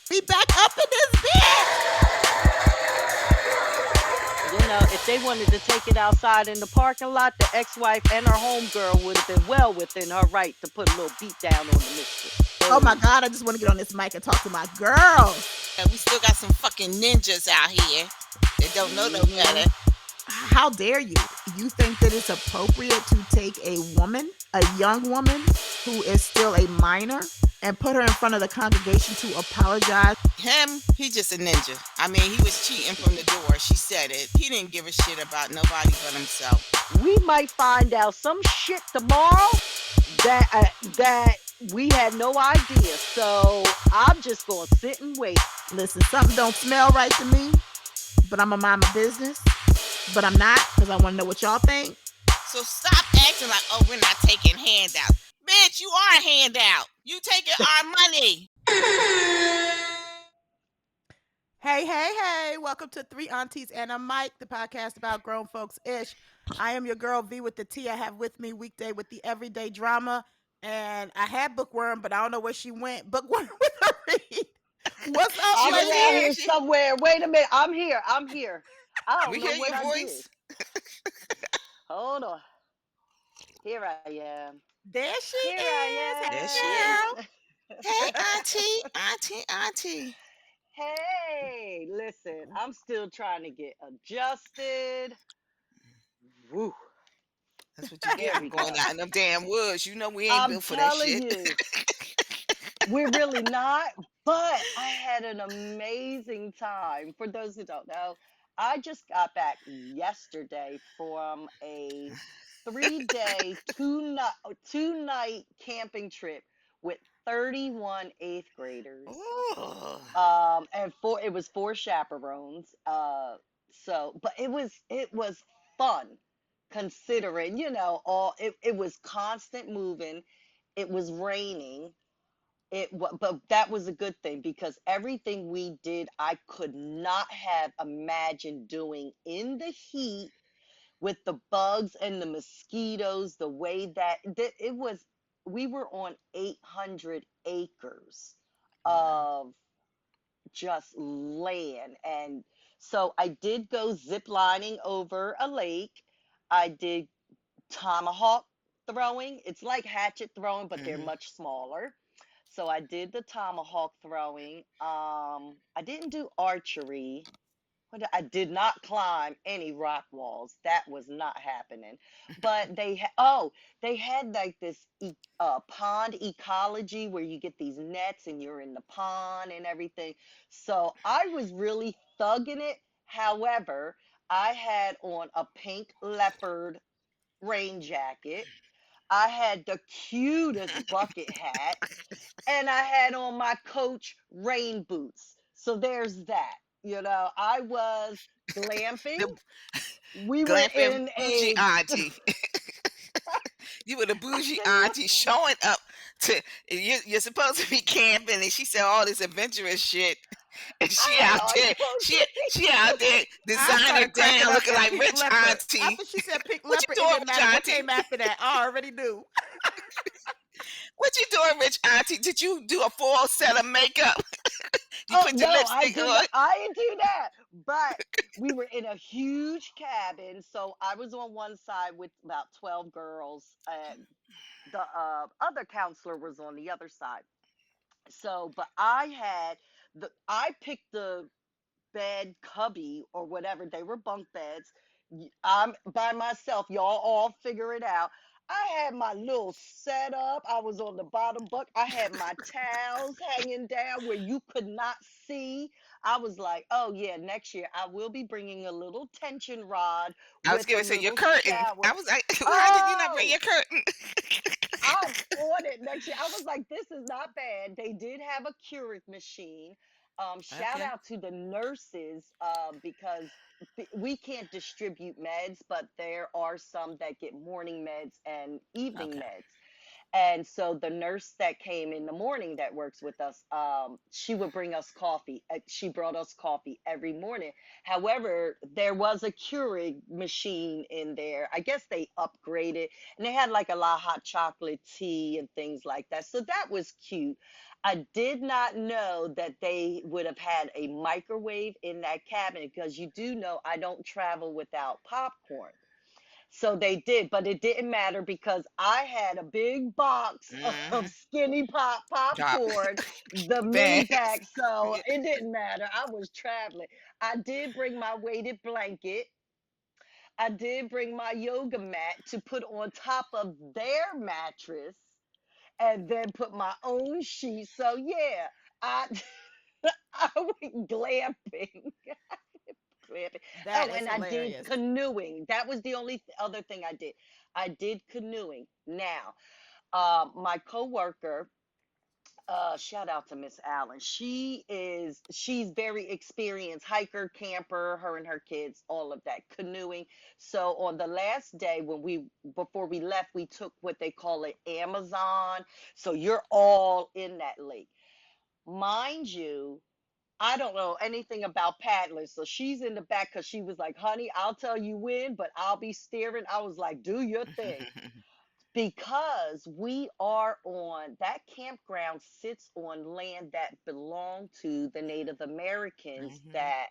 We back up in this bitch. If they wanted to take it outside in the parking lot, the ex-wife and her homegirl would have been well within her right to put a little beat down on the mistress. Oh my Hey. God, I just want to get on this mic and talk to my girl. And we still got some fucking ninjas out here that don't know no Mm-hmm. better. How dare you? You think that it's appropriate to take a woman, a young woman who is still a minor, and put her in front of the congregation to apologize? Him, he just a ninja. I mean, he was cheating from the door. She said it. He didn't give a shit about nobody but himself. We might find out some shit tomorrow that we had no idea. So I'm just gonna sit and wait. Listen, something don't smell right to me, but I'm going to mind my business. But I'm not, because I want to know what y'all think. So stop acting like, oh, we're not taking handouts. Bitch, you are a handout. You taking our money. Hey, hey, hey. Welcome to Three Aunties and a Mic, the podcast about grown folks ish. I am your girl V with the T. I have with me weekday with the everyday drama. And I had Bookworm, but I don't know where she went. Bookworm with a read. What's up, She I'm was around here. here lady? somewhere. Wait a minute. I'm here. I We don't know hear what your I did. voice. Hold on. Here I am. There she Here is. I There she is. Hey, am. Hey, auntie, auntie, auntie. Hey, listen, I'm still trying to get adjusted. Woo. That's what you get There for we going go. out in them damn woods. You know we ain't I'm built for that telling shit. you, we're really not, but I had an amazing time. For those who don't know, I just got back yesterday from a 3-day, two night camping trip with 31 eighth graders. Oh, And it was four chaperones. But it was fun considering, it was constant moving. It was raining. But that was a good thing because everything we did, I could not have imagined doing in the heat with the bugs and the mosquitoes, the way that it was. We were on 800 acres wow. of just land. And so I did go zip lining over a lake. I did tomahawk throwing. It's like hatchet throwing, but they're Hmm. much smaller. So I did the tomahawk throwing. I didn't do archery. I did not climb any rock walls. That was not happening. But they had like this pond ecology where you get these nets and you're in the pond and everything. So I was really thugging it. However, I had on a pink leopard rain jacket. I had the cutest bucket hat, and I had on my Coach rain boots. So there's that. I was glamping. The We were glamping in bougie a, auntie. You were the I bougie said, auntie showing up to. You're supposed to be camping, and she said all this adventurous shit, and I she had out on there. Coach. She out there I designer started cracking down, up looking at like Pink rich Leopard. auntie. After she said Pink What you Leopard, it doing, didn't rich matter what auntie? came after that. I already knew. What you doing, rich auntie? Did you do a full set of makeup? You Oh put your no, I lipstick did not. on? I didn't do that. But we were in a huge cabin, so I was on one side with about 12 girls, and the other counselor was on the other side. So, but I picked the bed cubby or whatever. They were bunk beds. I'm by myself. Y'all all figure it out. I had my little setup. I was on the bottom bunk. I had my towels hanging down where you could not see. I was like, oh yeah, next year I will be bringing a little tension rod I was with a going to say your little curtain. I shower. was like, why did you not bring Oh, your curtain? I'm on it next year. I was like, this is not bad. They did have a Keurig machine. Shout Okay. out to the nurses because we can't distribute meds, but there are some that get morning meds and evening Okay. meds. And so the nurse that came in the morning that works with us, she would bring us coffee. She brought us coffee every morning. However, there was a Keurig machine in there. I guess they upgraded, and they had like a lot of hot chocolate tea and things like that. So that was cute. I did not know that they would have had a microwave in that cabinet because you do know I don't travel without popcorn. So they did, but it didn't matter because I had a big box of Mm-hmm. skinny Top popcorn, the mini bags. pack. So it didn't matter. I was traveling. I did bring my weighted blanket. I did bring my yoga mat to put on top of their mattress and then put my own sheet. So yeah, I I went glamping. Glamping. That Oh, is and I did hilarious. canoeing. That was the only other thing I did. I did canoeing. Now, my coworker, shout out to Miss Allen. She's very experienced hiker, camper, her and her kids, all of that canoeing. So on the last day when we before we left, we took what they call it Amazon. So you're all in that lake. Mind you, I don't know anything about paddling. So she's in the back because she was like, honey, I'll tell you when, but I'll be steering. I was like, do your thing. Because we are on that campground sits on land that belonged to the Native Americans Mm-hmm. that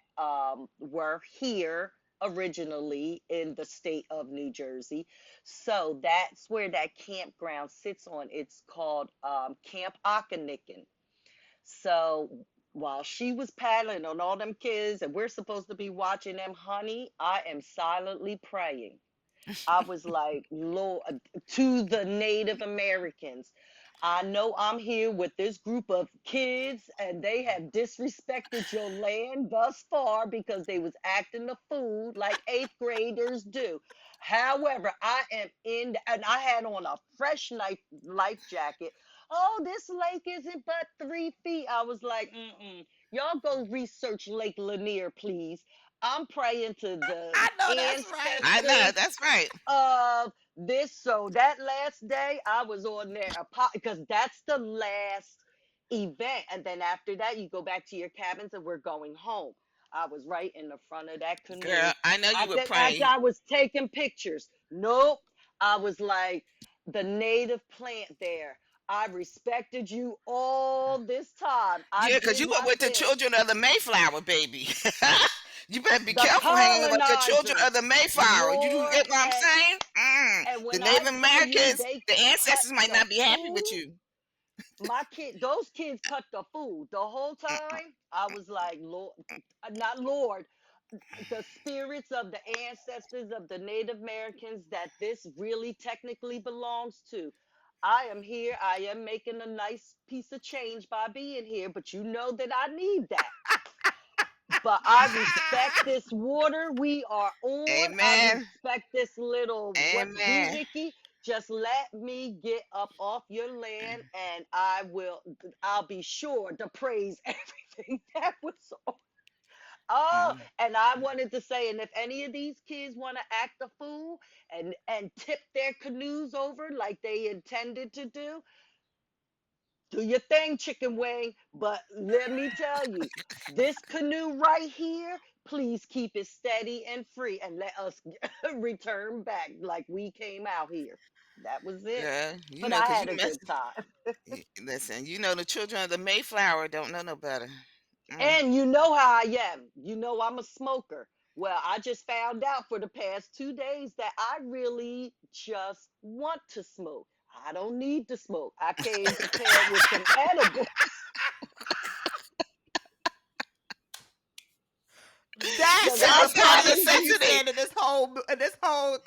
were here originally in the state of New Jersey. So that's where that campground sits on. It's called Camp Akanikin. So while she was paddling on all them kids and we're supposed to be watching them, honey, I am silently praying. I was like, Lord, to the Native Americans. I know I'm here with this group of kids and they have disrespected your land thus far because they was acting the fool like eighth graders do. However, I am in, and I had on a fresh life jacket. Oh, this lake isn't but 3 feet. I was like, y'all go research Lake Lanier, please. I'm praying to the I know that's right. I know ancestors that's right. of this. So that last day, I was on there because that's the last event. And then after that, you go back to your cabins and we're going home. I was right in the front of that Girl, canoe. I know you I were think after praying. I was taking pictures, nope. I was like, the native plant there. I respected you all this time. I Yeah, because did you were my with the thing. children of the Mayflower, baby. You better be The careful hanging with the children of colonizers, the Mayflower. You Lord, get what I'm saying? and The when I Native tell you Americans, they the cut ancestors might the not be happy with food, you. those kids cut the food the whole Mm-mm. time. I was like, Lord, not Lord, the spirits of the ancestors of the Native Americans that this really technically belongs to. I am here. I am making a nice piece of change by being here, but you know that I need that. But I respect this water we are on. I Amen. respect this little what Amen. doohickey. Just let me get up off your land and I'll be sure to praise everything that was on. Oh, Mm. and I wanted to say, and if any of these kids want to act a fool and tip their canoes over like they intended to do your thing, chicken wing. But let me tell you, this canoe right here, please keep it steady and free and let us return back like we came out here. That was it. Girl, you But know, I because had you a mess. good time. Listen, you know the children of the Mayflower don't know no better. Mm. And you know how I am. You know I'm a smoker. Well, I just found out for the past 2 days that I really just want to smoke. I don't need to smoke. I came prepared with some edibles. That's Because the I Sounds like a promise funniest thing you, you necessity. said in this whole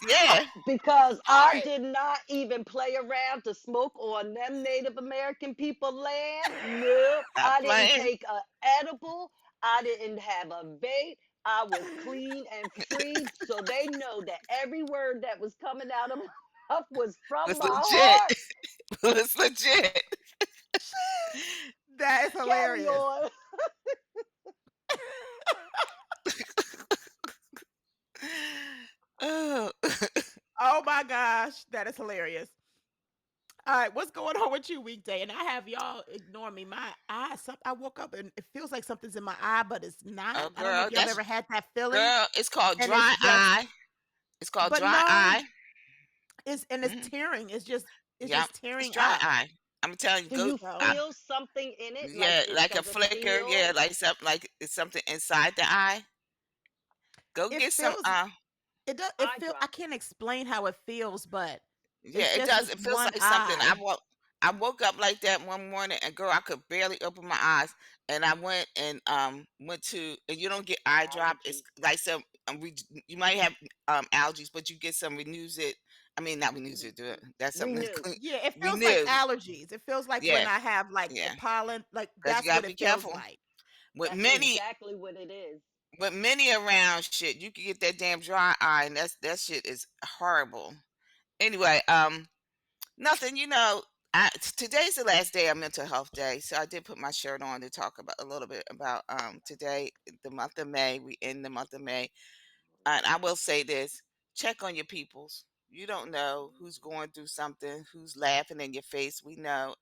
Yeah. because all I right. did not even play around to smoke on them Native American people land. Nope. Not I didn't playing. take a edible. I didn't have a vape. I was clean and free. So they know that every word that was coming out of my mouth was from It's my legit. heart. It's legit. That is Carry hilarious. on. Oh. Oh my gosh, that is hilarious. All right, what's going on with you weekday? And I have y'all ignore me. My eye, I woke up and it feels like something's in my eye, but it's not. Oh, I don't know girl, if y'all have that's ever had that feeling. girl. It's called And it's dry just, eye. It's called but dry no, eye. it's Mm. tearing. It's Yep. just It's tearing dry up. eye. I'm telling you, Do go. you So feel something in it? Like, Yeah, like a does it flicker. Yeah, feel? like something like it's something inside the eye. Go it get some. feels it does it Eye feel I drops. can't explain how it feels, but it's Yeah, it just does. this It feels one like something. eye. I woke up like that one morning, and girl, I could barely open my eyes. And I went and went to, and you don't get eye drop. It's Allergies. like some you might have allergies, but you get some renews it. I mean, not renews it. That's something that's Renew. clean. Yeah, it feels like Renew. allergies. It feels like when Yeah, I have like yeah. pollen, like Because you that's gotta what be it feels careful. like. With That's many, exactly what it is. with many around shit, you can get that damn dry eye, and that shit is horrible. Anyway, nothing, today's the last day of mental health day, so I did put my shirt on to talk about a little bit about today, the month of May. We end the month of May, and I will say this: check on your peoples. You don't know who's going through something, who's laughing in your face. We know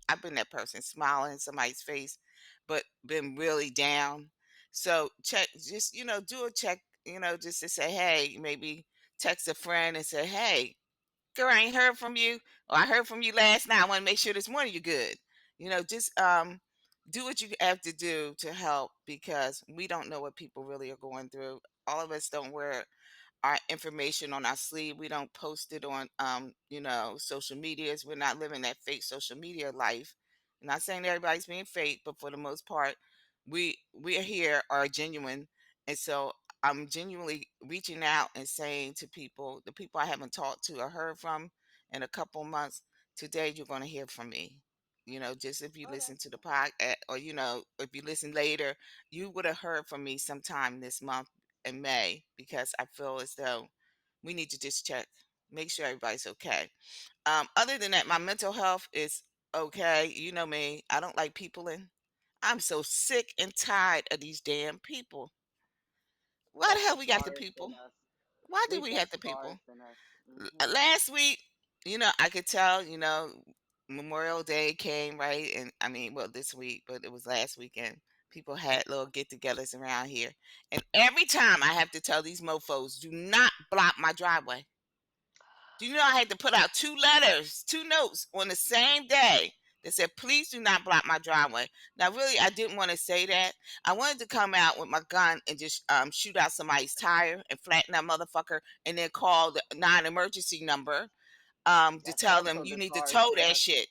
I've been that person smiling in somebody's face, but been really down. So check, just do a check, just to say, hey, maybe text a friend and say, hey, girl, I ain't heard from you. Or I heard from you last night. I want to make sure this morning you're good. Just do what you have to do to help, because we don't know what people really are going through. All of us don't wear our information on our sleeve. We don't post it on social medias. We're not living that fake social media life. I'm not saying everybody's being fake, but for the most part, we are here are genuine. And so I'm genuinely reaching out and saying to people, the people I haven't talked to or heard from in a couple months, today you're going to hear from me. Just if you Oh, listen to that's the podcast, or if you listen later, you would have heard from me sometime this month in May, because I feel as though we need to just check, make sure everybody's okay. Other than that, my mental health is okay. You know me, I don't like peopling. I'm so sick and tired of these damn people. Why the that's hell the we got the scars in people? us. Why do We've we got have the people? scars in us. Hmm. Last week, I could tell, Memorial Day came, right? And I mean, well, this week, but it was last weekend. People had little get togethers around here. And every time I have to tell these mofos, do not block my driveway. Do you know I had to put out two letters, two notes on the same day that said, please do not block my driveway. Now, really, I didn't want to say that. I wanted to come out with my gun and just shoot out somebody's tire and flatten that motherfucker, and then call the non-emergency number to That's tell them also you the need to scars tow in that us. shit.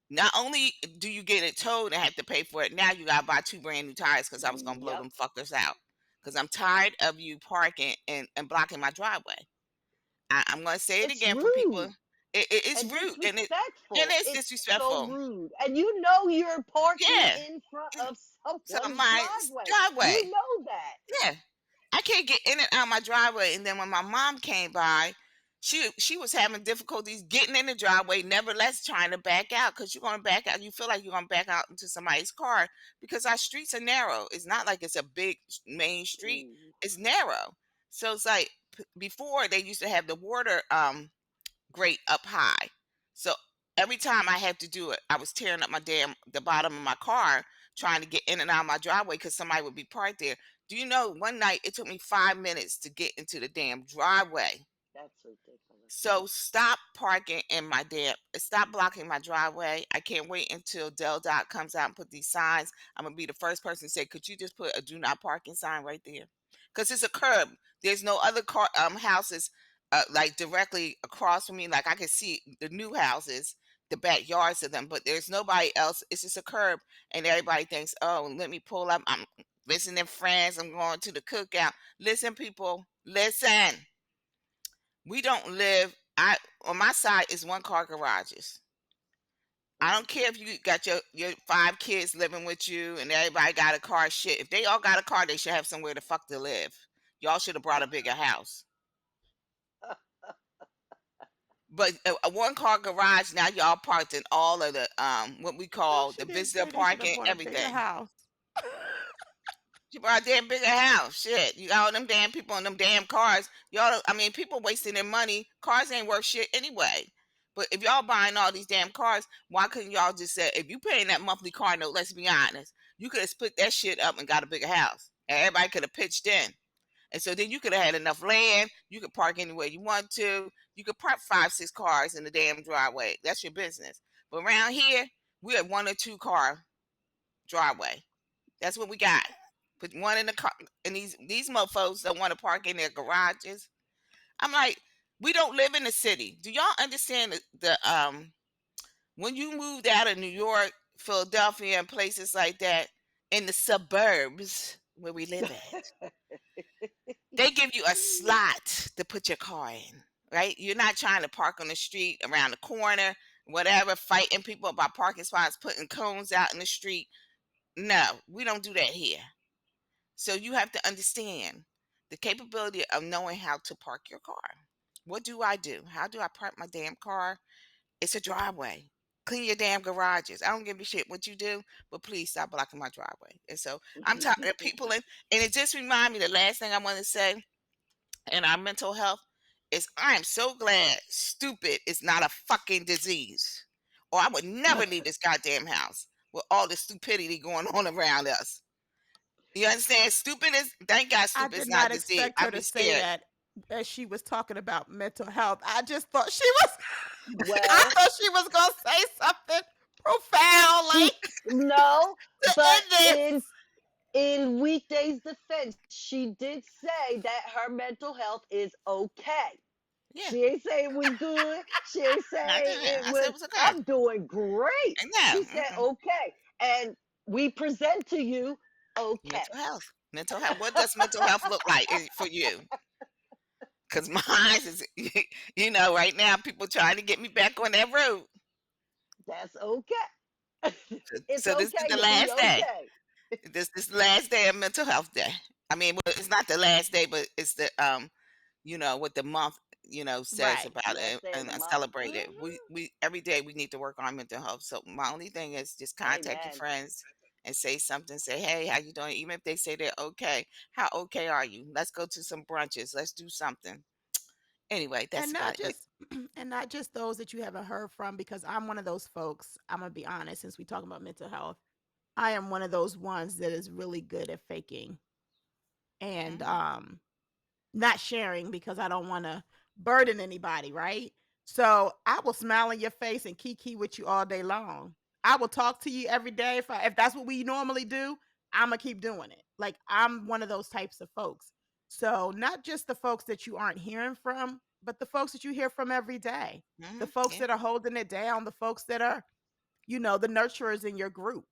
Not only do you get it towed and have to pay for it, now you gotta buy two brand new tires, because I was gonna blow Yep. them fuckers out. Because I'm tired of you parking and blocking my driveway. I'm gonna say it It's again for people. rude It's and rude, and disrespectful. it's It's so disrespectful. rude. And you know you're parking Yeah, in front of so someone's my driveway. driveway. You know that. Yeah, I can't get in and out my driveway. And then when my mom came by, she was having difficulties getting in the driveway, nevertheless trying to back out, because you're going to back out. You feel like you're going to back out into somebody's car, because our streets are narrow. It's not like it's a big main street. Ooh, It's narrow. So it's like before they used to have the water grate up high. So every time I had to do it, I was tearing up the bottom of my car trying to get in and out of my driveway, because somebody would be parked there. Do you know, one night it took me 5 minutes to get into the damn driveway? that's ridiculous. So stop parking in my stop blocking my driveway. I can't wait until Del Dot comes out and put these signs. I'm gonna be the first person to say, could you just put a do not parking sign right there? Because it's a curb. There's no other houses like directly across from me. Like I can see the new houses, the backyards of them, but there's nobody else. It's just a curb, and everybody thinks, oh, let me pull up. I'm listening, friends. I'm going to the cookout. Listen, people, listen. We don't live. I On my side is one car garages. I don't Hmm. care if you got your five kids living with you and everybody got a car. Shit, if they all got a car, they should have somewhere to fuck to live. Y'all should have brought a bigger house. But a one car garage, now y'all parked in all of the what we No, call she the didn't visitor say they should have parking, bought a bigger everything. house. She brought a damn bigger house. Shit, you got all them damn people in them damn cars. Y'all, I mean, people wasting their money. Cars ain't worth shit anyway. But if y'all buying all these damn cars, why couldn't y'all just say, if you paying that monthly car note, let's be honest, you could have split that shit up and got a bigger house, and everybody could have pitched in. And so then you could have had enough land. You could park anywhere you want to. You could park 5, 6 cars in the damn driveway. That's your business. But around here, we have 1 or 2 car driveway. That's what we got. Put one in the car, and these mofos don't want to park in their garages. I'm like, we don't live in the city. Do y'all understand the when you moved out of New York, Philadelphia, and places like that, in the suburbs where we live at, they give you a slot to put your car in, right? You're not trying to park on the street around the corner, whatever, fighting people about parking spots, putting cones out in the street. No, we don't do that here. So you have to understand the capability of knowing how to park your car. What do I do? How do I park my damn car? It's a driveway. Clean your damn garages. I don't give a shit what you do, but please stop blocking my driveway. And so I'm talking to people, and it just remind me, the last thing I want to say in our mental health is, I am so glad stupid is not a fucking disease. Or I would never leave this goddamn house with all the stupidity going on around us. You understand? Stupid is, thank God I stupid is did not not disease. expect her I'd to be say scared. that as she was talking about mental health. I just thought she was I Well, thought she was gonna say something profound she like no, to but end this. in Weekday's defense, she did say that her mental health is okay. Yeah. She ain't say it was good. She ain't I say didn't. it I said was, it was okay. I'm doing great. And no. She said okay. And we present to you okay. Mental health. Mental health. What does mental health look like for you? Because mine is, right now people trying to get me back on that road. That's okay. It's So this is okay the to be last day. okay. This is the last day of mental health day. I mean, well, it's not the last day, but it's the what the month says Right. about Last it, day of and the I month. celebrate it. We every day we need to work on mental health. So my only thing is just contact your Amen. friends and say something. Say, hey, how you doing? Even if they say they're okay, how okay are you? Let's go to some brunches. Let's do something. Anyway, that's And not about it. just and not just those that you haven't heard from, because I'm one of those folks, I'm gonna be honest, since we talk about mental health, I am one of those ones that is really good at faking and Hmm. not sharing because I don't want to burden anybody, right? So I will smile in your face and kiki with you all day long. I will talk to you every day. If that's what we normally do, I'm gonna keep doing it. Like, I'm one of those types of folks. So not just the folks that you aren't hearing from, but the folks that you hear from every day. The folks Yeah. that are holding it down, the folks that are, the nurturers in your group.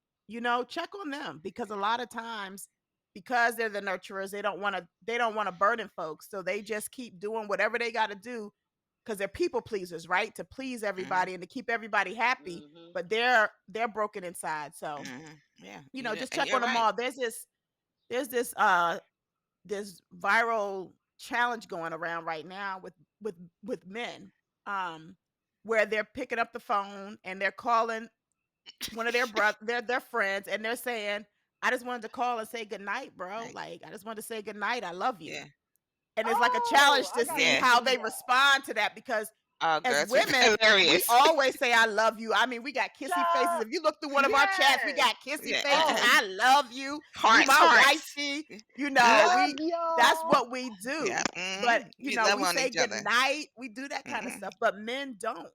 Check on them, because a lot of times, because they're the nurturers, they don't want to burden folks. So they just keep doing whatever they got to do, because they're people pleasers, right? To please Hmm. everybody and to keep everybody happy, Hmm. but they're broken inside. So, Yeah. just And check you're on them right. all. There's this viral challenge going around right now with men, um where they're picking up the phone and they're calling one of their their friends, and they're saying, I just wanted to call and say good night, bro. Right. Like, I just wanted to say good night. I love you. Yeah. And it's like a Oh, challenge I to gotta see Yeah. how see they that. respond to that, because Oh, as girl, it's women, we hilarious. always say I love you. I mean, we got kissy faces. Child, If you look through one of our chats, we yes. got kissy Yeah. faces. Oh, I love you. You Hearts, my hearts. wifey. Uh-huh. love We That's y'all. what we Yeah. do. But We love we on say each good other. night. We do that kind of Hmm. stuff, but men don't.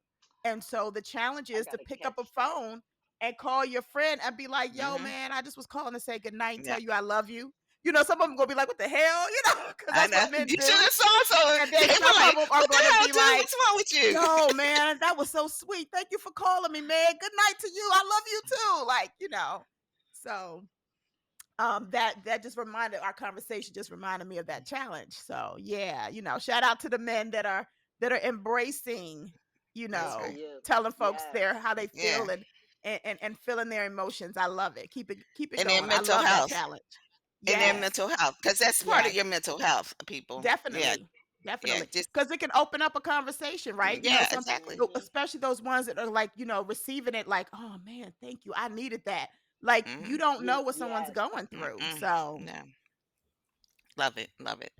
And so the challenge I is to gotta pick up a catch that. phone and call your friend and be like, yo, Hmm. man, I just was calling to say good night and Yeah. tell you I love you. Some of them gonna be like, what the hell? Because I that's know. what men You should do. have saw so. And They then were some of like, them are "What the going to hell, be dude? like, What's wrong with you?" yo, man, that was so sweet. Thank you for calling me, man. Good night to you. I love you too. Like, So that just reminded our conversation, just reminded me of that challenge. So yeah, shout out to the men that are embracing, Good That's for right. you. telling folks Yes. their how they Yeah. feel, and feeling their emotions. I love it. Keep it And their going. I mental love that health. challenge. And their Yes. mental health, because that's part of Yes. your mental health, people. Yeah. Definitely. Yeah. Definitely. Just. Because it can open up a conversation, right? Yeah. Some, Exactly. Hmm. especially those ones that are like, receiving it like, oh man, thank you. I needed that. Like, you Hmm. don't know what someone's Yes. going through. Mm-mm. So, No. Love it. Love it.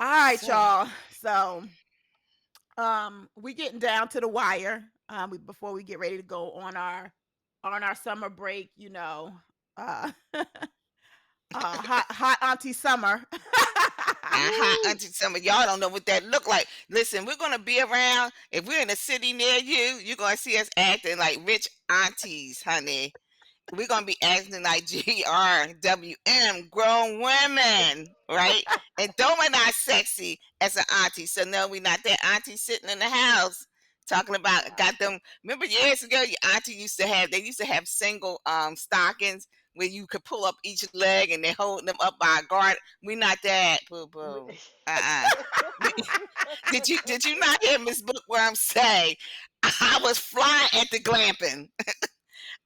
all right, So. y'all. So, we getting down to the wire. Before we get ready to go on our summer break, uh hot auntie summer. Woo. Auntie, some of y'all don't know what that look like. Listen, we're gonna be around. If we're in a city near you, you're gonna see us acting like rich aunties, honey. We're gonna be acting like GRWM, grown women, right? And though we're not sexy as an auntie, so no, we're not that auntie sitting in the house talking about Yeah. got them. Remember years ago, your auntie used to have. They used to have single stockings where you could pull up each leg and they hold them up by a guard. We not that, boo boo. Uh uh did you not hear Miss Bookworm say I was flying at the glamping?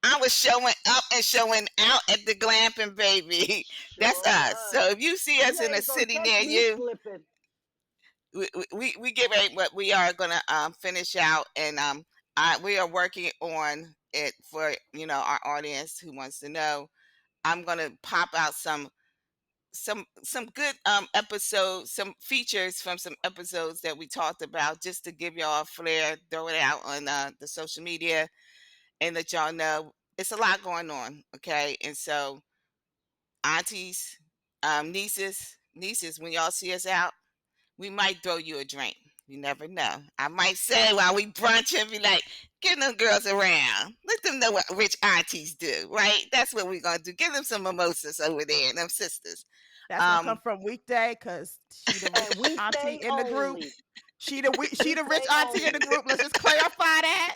I was showing up and showing out at the glamping, baby. That's Sure us. was. So if you see us You in a ain't gonna city catch near me you, slipping. we get ready, but we are gonna finish out, and we are working on it for our audience who wants to know. I'm gonna pop out some good episodes, some features from some episodes that we talked about, just to give y'all a flair, throw it out on the social media, and let y'all know it's a lot going on. Okay, and so aunties, nieces, when y'all see us out, we might throw you a drink. You never know. I might say while we brunch and be like, give them girls around. Let them know what rich aunties do, right? That's what we're gonna do. Give them some mimosas over there, them sisters. That's gonna come Um, from Weekday because she the rich And auntie weekday in the group. only. She the rich Weekday auntie in the only. group. Let's just clarify that,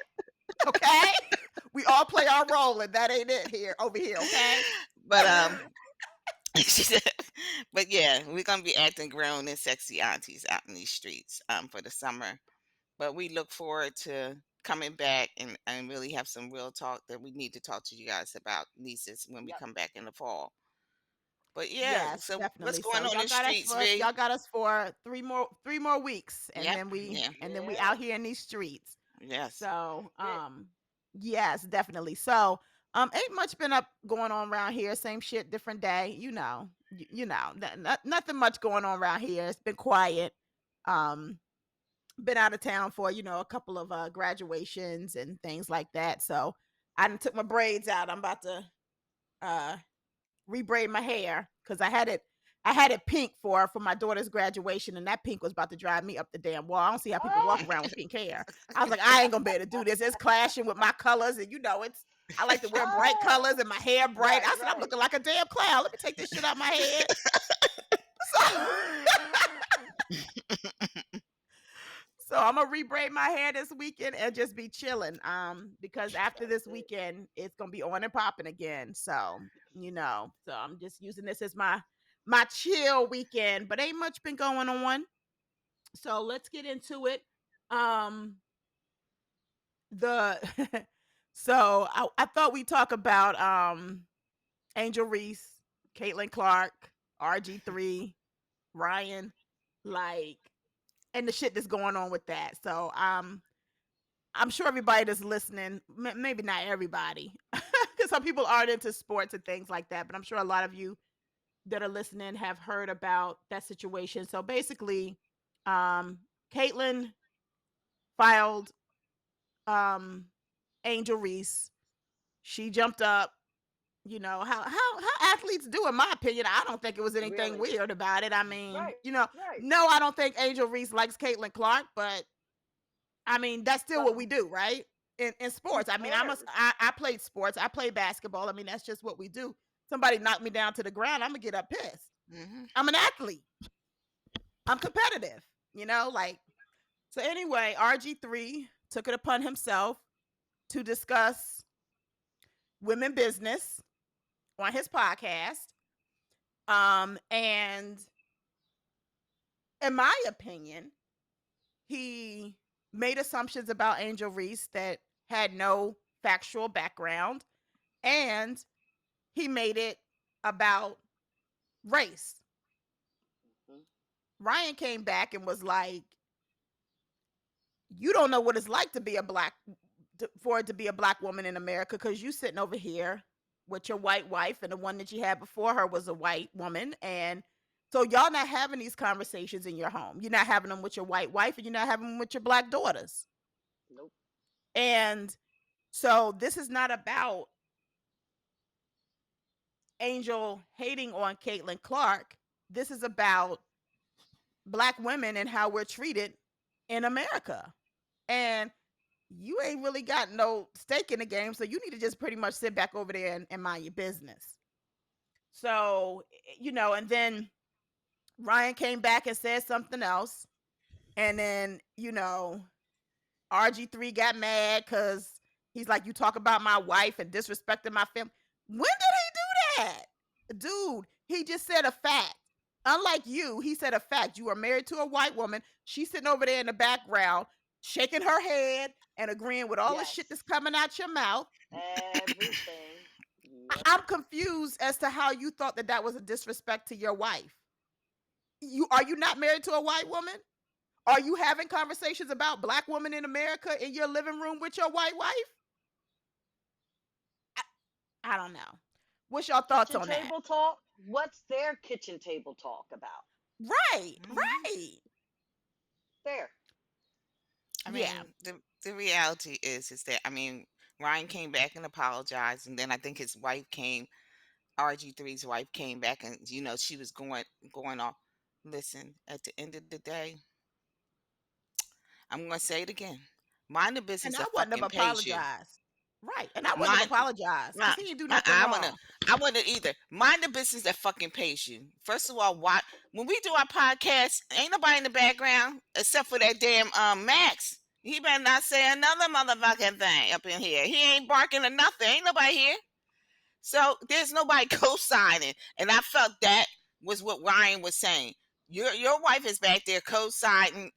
okay? We all play our role, and that ain't it here over here, okay? but she said, but yeah, we're gonna be acting grown and sexy aunties out in these streets for the summer. But we look forward to coming back and really have some real talk that we need to talk to you guys about nieces when we Yep. come back in the fall. But yeah, Yes, so what's definitely. going So on in the streets, V? y'all got us for three more weeks, and Yep, then we yeah, and then we Yes. out here in these streets. yes. So It. yes, definitely. So ain't much been up going on around here. Same shit, different day. Nothing much going on around here. It's been quiet. Um, been out of town for a couple of graduations and things like that. So I done took my braids out. I'm about to uh rebraid my hair because I had it pink for my daughter's graduation, and that pink was about to drive me up the damn wall. I don't see how people walk Ah. around with pink hair. I was like, I ain't gonna be able to do this. It's clashing with my colors, and it's I like to wear bright colors Ah. and my hair bright. Right. I said, I'm Right. looking like a damn clown. Let me take this shit out my head. So So I'm gonna rebraid my hair this weekend and just be chilling. Because after That's this it. weekend, it's gonna be on and popping again. So I'm just using this as my chill weekend. But ain't much been going on. So let's get into it. Um, the I thought we'd talk about Angel Reese, Caitlin Clark, RG3, Ryan, like, and the shit that's going on with that. So I'm sure everybody that's listening, maybe not everybody, because some people aren't into sports and things like that, but I'm sure a lot of you that are listening have heard about that situation. So basically, um, Caitlin filed um, Angel Reese. She jumped up. How athletes do, in my opinion. I don't think it was anything Really. weird about it. I mean, Right. Right. no, I don't think Angel Reese likes Caitlin Clark, but I mean, that's still what we Some. do, right? In Who sports. I mean, cares? I played sports. I played basketball. I mean, that's just what we do. Somebody knocked me down to the ground, I'm gonna get up pissed. Hmm. I'm an athlete. I'm competitive. Like, so anyway, RG3 took it upon himself to discuss women business on his podcast. And in my opinion, he made assumptions about Angel Reese that had no factual background, and he made it about race. Mhm. Ryan came back and was like, "You don't know what it's like to be for it to be a black woman in America, because you sitting over here with your white wife, and the one that you had before her was a white woman, and so y'all not having these conversations in your home. You're not having them with your white wife, and you're not having them with your black daughters. Nope. And so this is not about Angel hating on Caitlin Clark. This is about Black women and how we're treated in America. And you ain't really got no stake in the game, so you need to just pretty much sit back over there and mind your business. So, and then Ryan came back and said something else. And then, RG3 got mad because he's like, you talk about my wife and disrespecting my family. When did he do that? Dude, he just said a fact. Unlike you, he said a fact. You are married to a white woman. She's sitting over there in the background, shaking her head and agreeing with all the shit Yes. that's coming out your mouth. Everything. Yep. I'm confused as to how you thought that that was a disrespect to your wife. Are you not married to a white woman? Are you having conversations about black women in America in your living room with your white wife? I don't know. What's your thoughts Kitchen on that? table talk. What's their kitchen table talk about? Right, Mhm. right. There. I Yeah. mean, the reality is that, I mean, Ryan came back and apologized, and then I think his wife came, RG3's wife came back, and she was going off. Listen, at the end of the day, I'm gonna say it again. Mind the And business I that wouldn't have fucking pays you. apologized. Right. And I wouldn't have Mind, apologized because nah, he didn't do nothing I wanna, wrong. I wanna either. Mind the business that fucking pays you. First of all, why when we do our podcast, ain't nobody in the background except for that damn Max. He better not say another motherfucking thing up in here. He ain't barking or nothing. Ain't nobody here. So there's nobody co-signing, and I felt that was what Ryan was saying. Your wife is back there co-signing,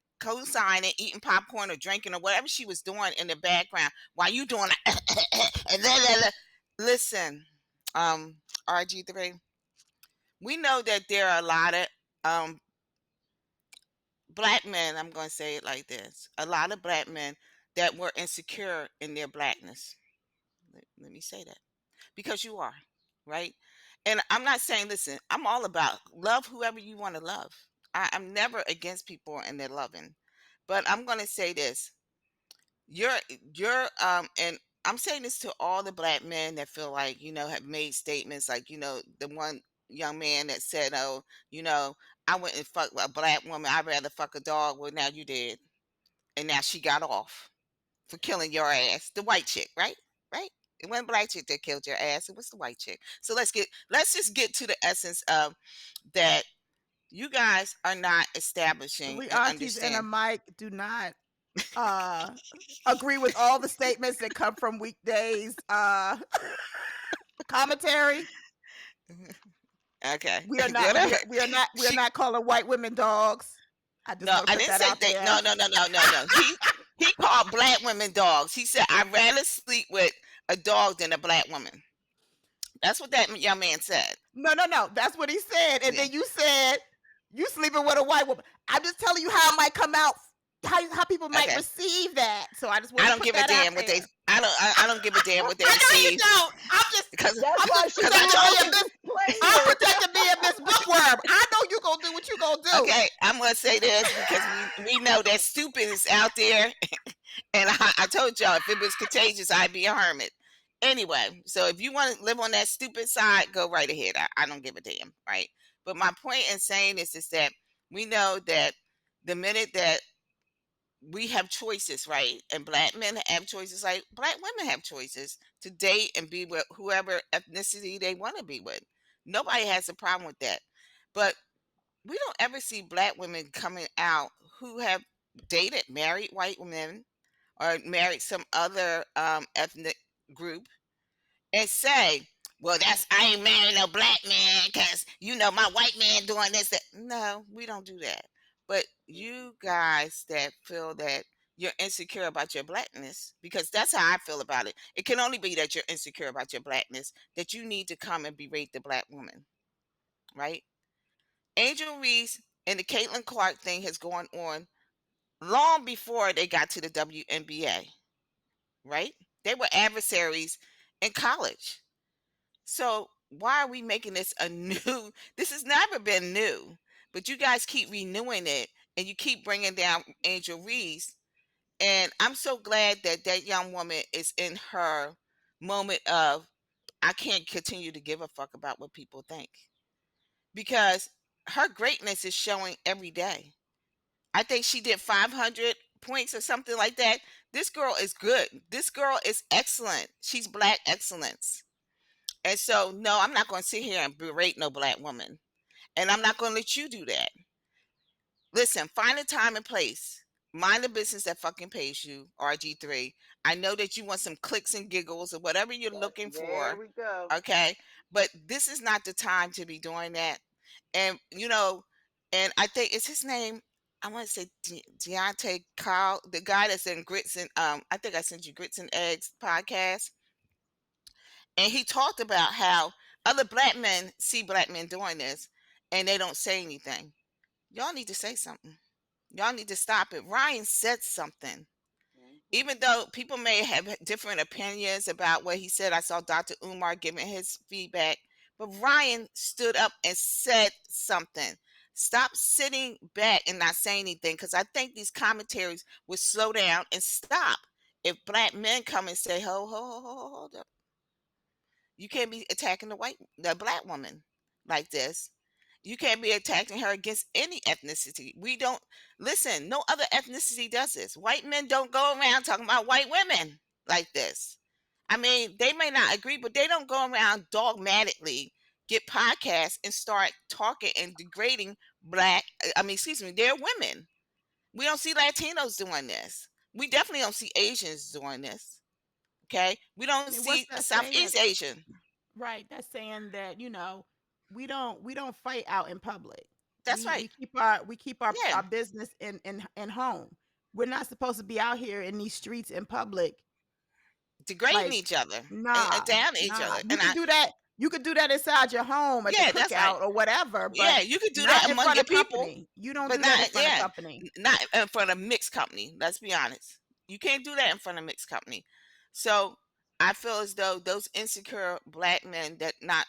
eating popcorn or drinking or whatever she was doing in the background while you doing and then listen, um, RG3. We know that there are a lot of um black men. I'm going to say it like this: a lot of black men that were insecure in their blackness. Let me say that because you are, right? And I'm not saying, listen, I'm all about love whoever you want to love. I'm never against people and their loving. But I'm going to say this. You're, and I'm saying this to all the black men that feel like, have made statements like, the one young man that said, oh, you know, I went and fuck a black woman. I'd rather fuck a dog. Well, now you did. And now she got off for killing your ass. The white chick, right? Right? It wasn't black chick that killed your ass. It was the white chick. So let's just get to the essence of that. You guys are not establishing Three and aunties and a understand. mic do not uh agree with all the statements that come from weekdays commentary. Okay. We are not we Whatever. are we are not we are She not calling white women dogs. I just no, want to I put didn't that say out they there. no no no no no no. He called black women dogs. He said I'd rather sleep with a dog than a black woman. That's what that young man said. No, no, no. That's what he said. And Yeah. then you said you sleeping with a white woman. I'm just telling you how it might come out, how people might Okay. receive that. So I just want I to don't put give a that out damn what they. there. I don't give a damn what they I know you receive don't. because That's I'm why just she I don't protecting me like told and to you. Miss explain I'm it. protecting me and Miss Bookworm. I know you gonna do what you gonna do. Okay, I'm gonna say this because we know that stupid is out there, and I told y'all if it was contagious, I'd be a hermit. Anyway, so if you want to live on that stupid side, go right ahead. I don't give a damn, right? But my point in saying this is that we know that the minute that we have choices, right? And black men have choices like black women have choices to date and be with whoever ethnicity they want to be with. Nobody has a problem with that. But we don't ever see black women coming out who have dated married white men or married some other ethnic group and say, "Well, that's I ain't marrying no black man because my white man doing this." That no, we don't do that. But you guys that feel that you're insecure about your blackness, because that's how I feel about it. It can only be that you're insecure about your blackness that you need to come and berate the black woman, right? Angel Reese and the Caitlin Clark thing has gone on long before they got to the WNBA, right? They were adversaries in college. So why are we making this a new? This has never been new, but you guys keep renewing it and you keep bringing down Angel Reese. And I'm so glad that that young woman is in her moment of I can't continue to give a fuck about what people think because her greatness is showing every day. I think she did 500 points or something like that. This girl is good. This girl is excellent. She's black excellence. And so, no, I'm not going to sit here and berate no black woman. And I'm not going to let you do that. Listen, find a time and place. Mind the business that fucking pays you, RG3. I know that you want some clicks and giggles or whatever you're looking There for. we go. Okay. But this is not the time to be doing that. And, and I think it's his name. I want to say Deontay Carl, the guy that's in Grits and I think I sent you Grits and Eggs podcast. And he talked about how other black men see black men doing this and they don't say anything. Y'all need to say something. Y'all need to stop it. Ryan said something. Hmm. Even though people may have different opinions about what he said, I saw Dr. Umar giving his feedback, but Ryan stood up and said something. Stop sitting back and not saying anything because I think these commentaries would slow down and stop if black men come and say, hold up. You can't be attacking the black woman like this. You can't be attacking her against any ethnicity. We don't listen. No other ethnicity does this. White men don't go around talking about white women like this. I mean, they may not agree, but they don't go around dogmatically get podcasts and start talking and degrading black. I mean, excuse me, they're women. We don't see Latinos doing this. We definitely don't see Asians doing this. Okay, we don't And see what's that saying? Southeast Asian. Right, that's saying that, we don't fight out in public. That's We right. we keep our Yeah, business in home. We're not supposed to be out here in these streets in public. degrading Like, each other and nah, down each nah. other. You And can I, do that. You could do that inside your home at the yeah, that's right. cookout or whatever, but Yeah, you could do that not in among front your of people, company. You don't but do that in not, front of yeah, company. not in front of mixed company. Let's be honest. You can't do that in front of mixed company. So I feel as though those insecure black men that not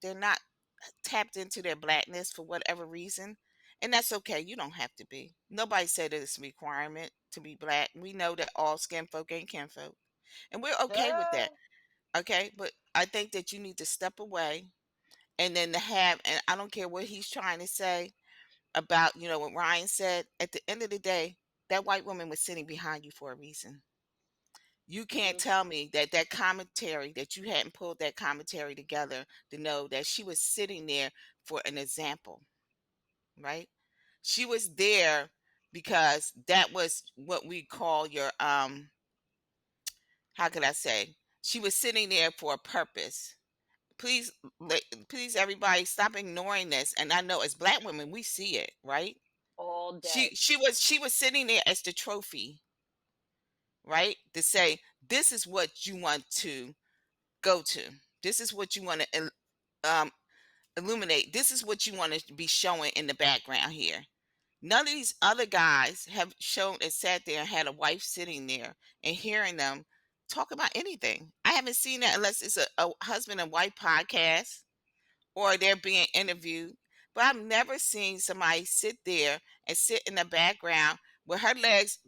they're not tapped into their blackness for whatever reason. And that's okay. You don't have to be. Nobody said that it's a requirement to be black. We know that all skin folk ain't kinfolk. And we're okay with that. Ah, Okay. But I think that you need to step away and then to have, and I don't care what he's trying to say about, what Ryan said. At the end of the day, that white woman was sitting behind you for a reason. You can't mm, tell me that that commentary, that you hadn't pulled that commentary together to know that she was sitting there for an example, right? She was there because that was what we call your how could I say? She was sitting there for a purpose. Please, please, everybody, stop ignoring this. And I know as black women, we see it, right? all She day. she was she was sitting there as the trophy, right? To say this is what you want to go to. This is what you want to um, illuminate. This is what you want to be showing in the background here. None of these other guys have shown and sat there and had a wife sitting there and hearing them talk about anything. I haven't seen that unless it's a husband and wife podcast or they're being interviewed. But I've never seen somebody sit there and sit in the background with her legs,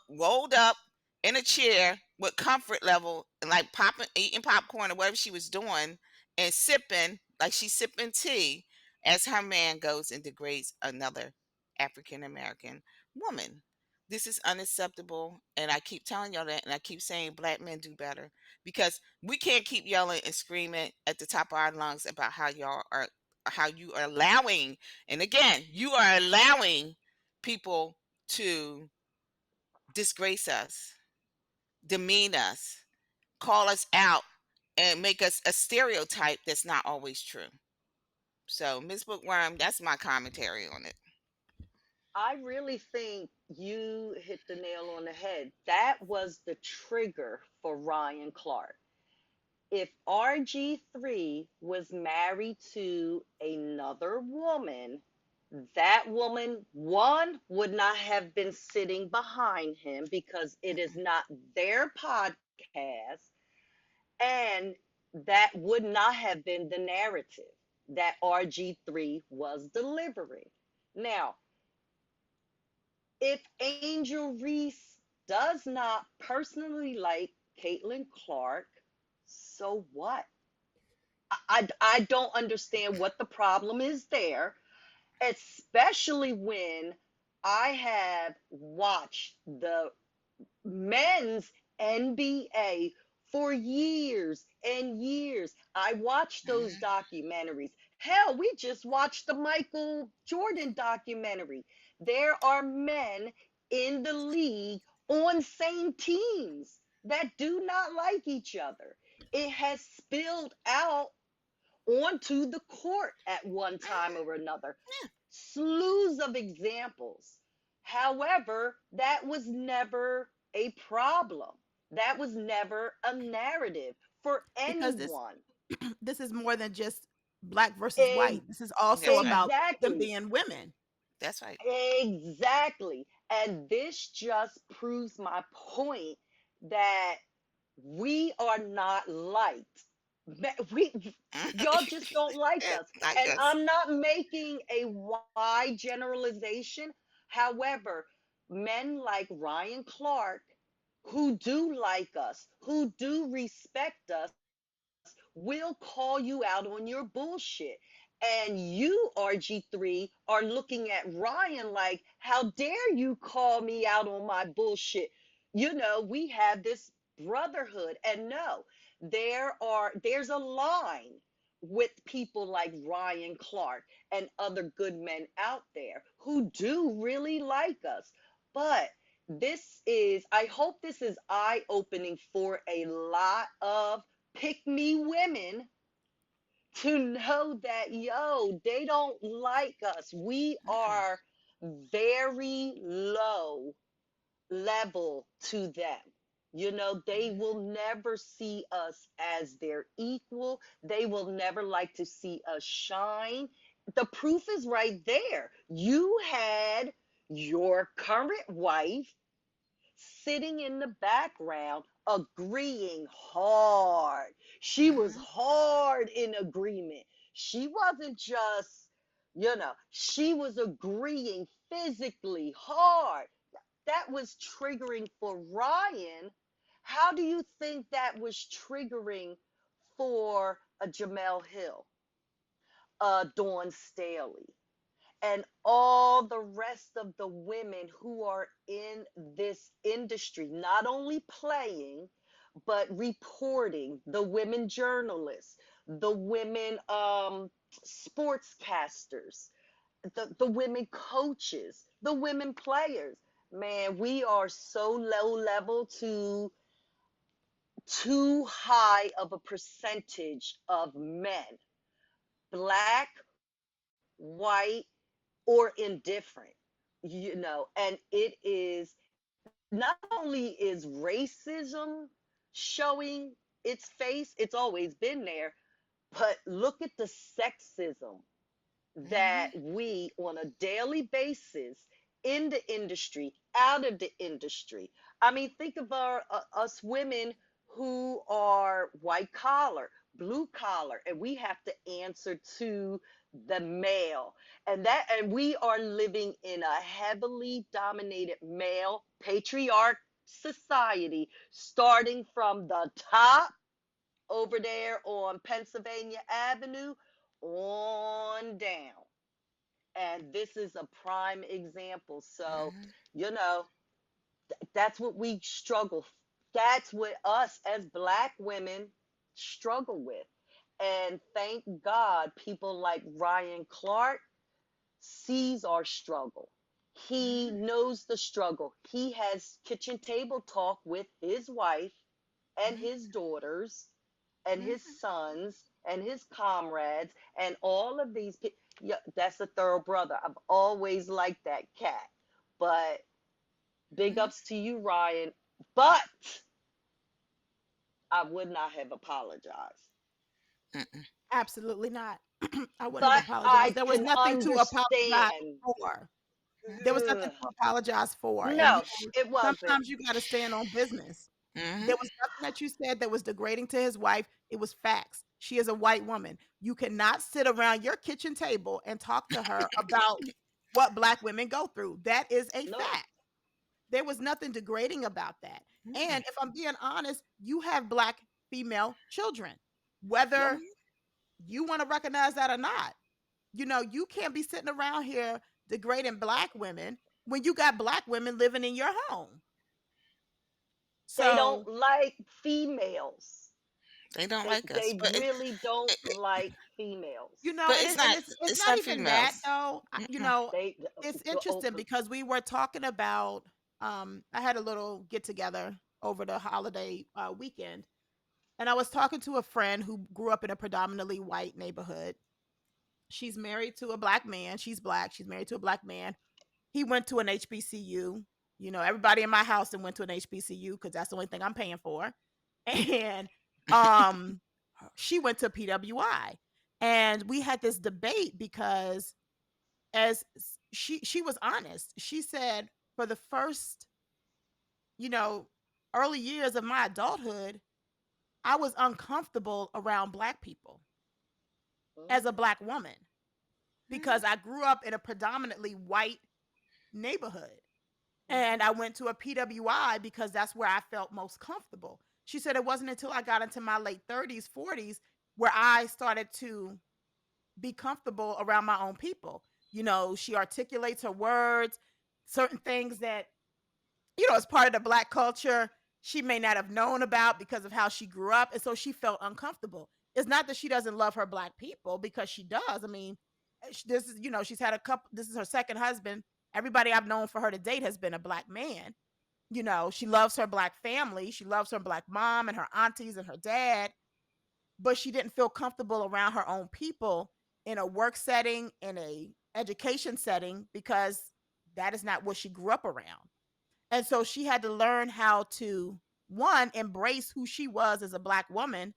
rolled up in a chair with comfort level and like popping, eating popcorn or whatever she was doing and sipping, like she's sipping tea as her man goes and degrades another African American woman. This is unacceptable. And I keep telling y'all that. And I keep saying black men do better because we can't keep yelling and screaming at the top of our lungs about how you are allowing, and again, you are allowing people to disgrace us, demean us, call us out, and make us a stereotype that's not always true. So, Miss Bookworm, that's my commentary on it. I really think you hit the nail on the head. That was the trigger for Ryan Clark. If RG3 was married to another woman, that woman, one, would not have been sitting behind him because it is not their podcast, and that would not have been the narrative that RG3 was delivering. Now, if Angel Reese does not personally like Caitlin Clark, so what? I don't understand what the problem is there, especially when I have watched the men's NBA for years and years. I watched those Mhm. documentaries. Hell, we just watched the Michael Jordan documentary. There are men in the league on same teams that do not like each other. It has spilled out onto the court at one time Mhm. or another. Yeah. Slews of examples. However, that was never a problem. That was never a narrative for Because this anyone. this is more than just black versus white. E- This is also That's right. about them exactly. being women. That's right. Exactly. And this just proves my point that we are not liked. We y'all just don't like Yeah, us. like And us. I'm not making a wide generalization. However, men like Ryan Clark who do like us, who do respect us, will call you out on your bullshit. And you, RG3, are looking at Ryan like, how dare you call me out on my bullshit? We have this brotherhood. And no, there's a line with people like Ryan Clark and other good men out there who do really like us. But I hope this is eye opening for a lot of pick me women to know that, yo, they don't like us. We Mm-mm. are very low level to them. They Mhm. will never see us as their equal. They will never like to see us shine. The proof is right there. You had your current wife sitting in the background agreeing hard. She was Mhm. hard in agreement. She wasn't just, she was agreeing physically hard. That was triggering for Ryan. How do you think that was triggering for a Jamel Hill, Dawn Staley, and all the rest of the women who are in this industry, not only playing, but reporting, the women journalists, the women sportscasters, the women coaches, the women players. Man, we are so low level to too high of a percentage of men, black, white, or indifferent, and it is not only is racism showing its face, it's always been there, but look at the sexism that Mhm. we on a daily basis in the industry, out of the industry. I mean, think of us women who are white collar, blue collar, and we have to answer to the male. And we are living in a heavily dominated male patriarch society, starting from the top over there on Pennsylvania Avenue on down. And this is a prime example. So, Mhm. you know, that's what we struggle. That's what us as black women struggle with. And thank God people like Ryan Clark sees our struggle. He Mhm. knows the struggle. He has kitchen table talk with his wife and Mhm. his daughters and his Mhm. sons and his comrades and all of these people. Yeah, that's a thorough brother. I've always liked that cat. But big Mhm. ups to you, Ryan. But I would not have apologized. Mm-mm. Absolutely not. I wouldn't have But apologized. I There was can nothing to apologize understand. for. There was nothing Mhm. to apologize for. And No, it wasn't. sometimes you got to stand on business. There Mhm. was nothing that you said that was degrading to his wife. It was facts. She is a white woman. You cannot sit around your kitchen table and talk to her about what black women go through. That is a No, fact. There was nothing degrading about that. And Mm-mm. if I'm being honest, you have black female children, no. whether you want to recognize that or not. You can't be sitting around here degrading black women. when you got black women living in your home. They don't So, like females. They don't They like us, they really don't like you females. know, but and it's it's not not even that females. though. Mm-mm. They It's oh, interesting because we were talking about I had a little get together over the holiday weekend, and I was talking to a friend who grew up in a predominantly white neighborhood. She's married to a black man. She's black. She's married to a black man. He went to an HBCU. You know, everybody in my house then went to an HBCU because that's the only thing I'm paying for. And um she went to PWI. And we had this debate because she was honest. She said for the first, you know, early years of my adulthood, I was uncomfortable around black people as a mm, black woman because I grew up in a predominantly white neighborhood. And mhm, I went to a PWI because that's where I felt most comfortable. She said it wasn't until I got into my late 30s, 40s where I started to be comfortable around my own people. You know, she articulates her words, certain things that, you know, as part of the black culture, she may not have known about because of how she grew up. And so she felt uncomfortable. It's not that she doesn't love her black people because she does. I mean, this is, you know, she's had a couple, this is her second husband. Everybody I've known for her to date has been a black man. You know, she loves her black family. She loves her black mom and her aunties and her dad, but she didn't feel comfortable around her own people in a work setting, in a education setting, because that is not what she grew up around. And so she had to learn how to, one, embrace who she was as a black woman,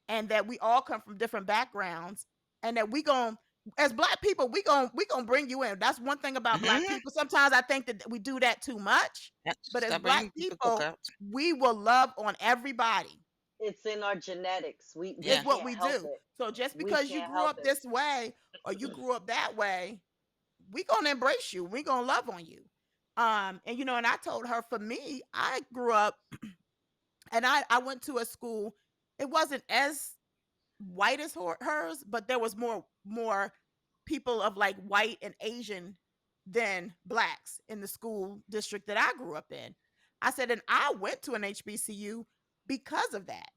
and that we all come from different backgrounds, and that we gon' as black people, we gonna bring you in. That's one thing about black Mm-hmm. people. Sometimes I think that we do that too much, Yep. but as Stop black bringing people people, cookouts. we will love on everybody. it's in our genetics. We It's Yeah. what can't we help do. it. So just We because you can't grew help up it. this way or you grew up that way, we gonna embrace you. We gonna love on you. And you know, and I told her for me, I grew up and I went to a school. It wasn't as white as hers, but there was more people of like white and Asian than blacks in the school district that I grew up in. I said, and I went to an HBCU because of that.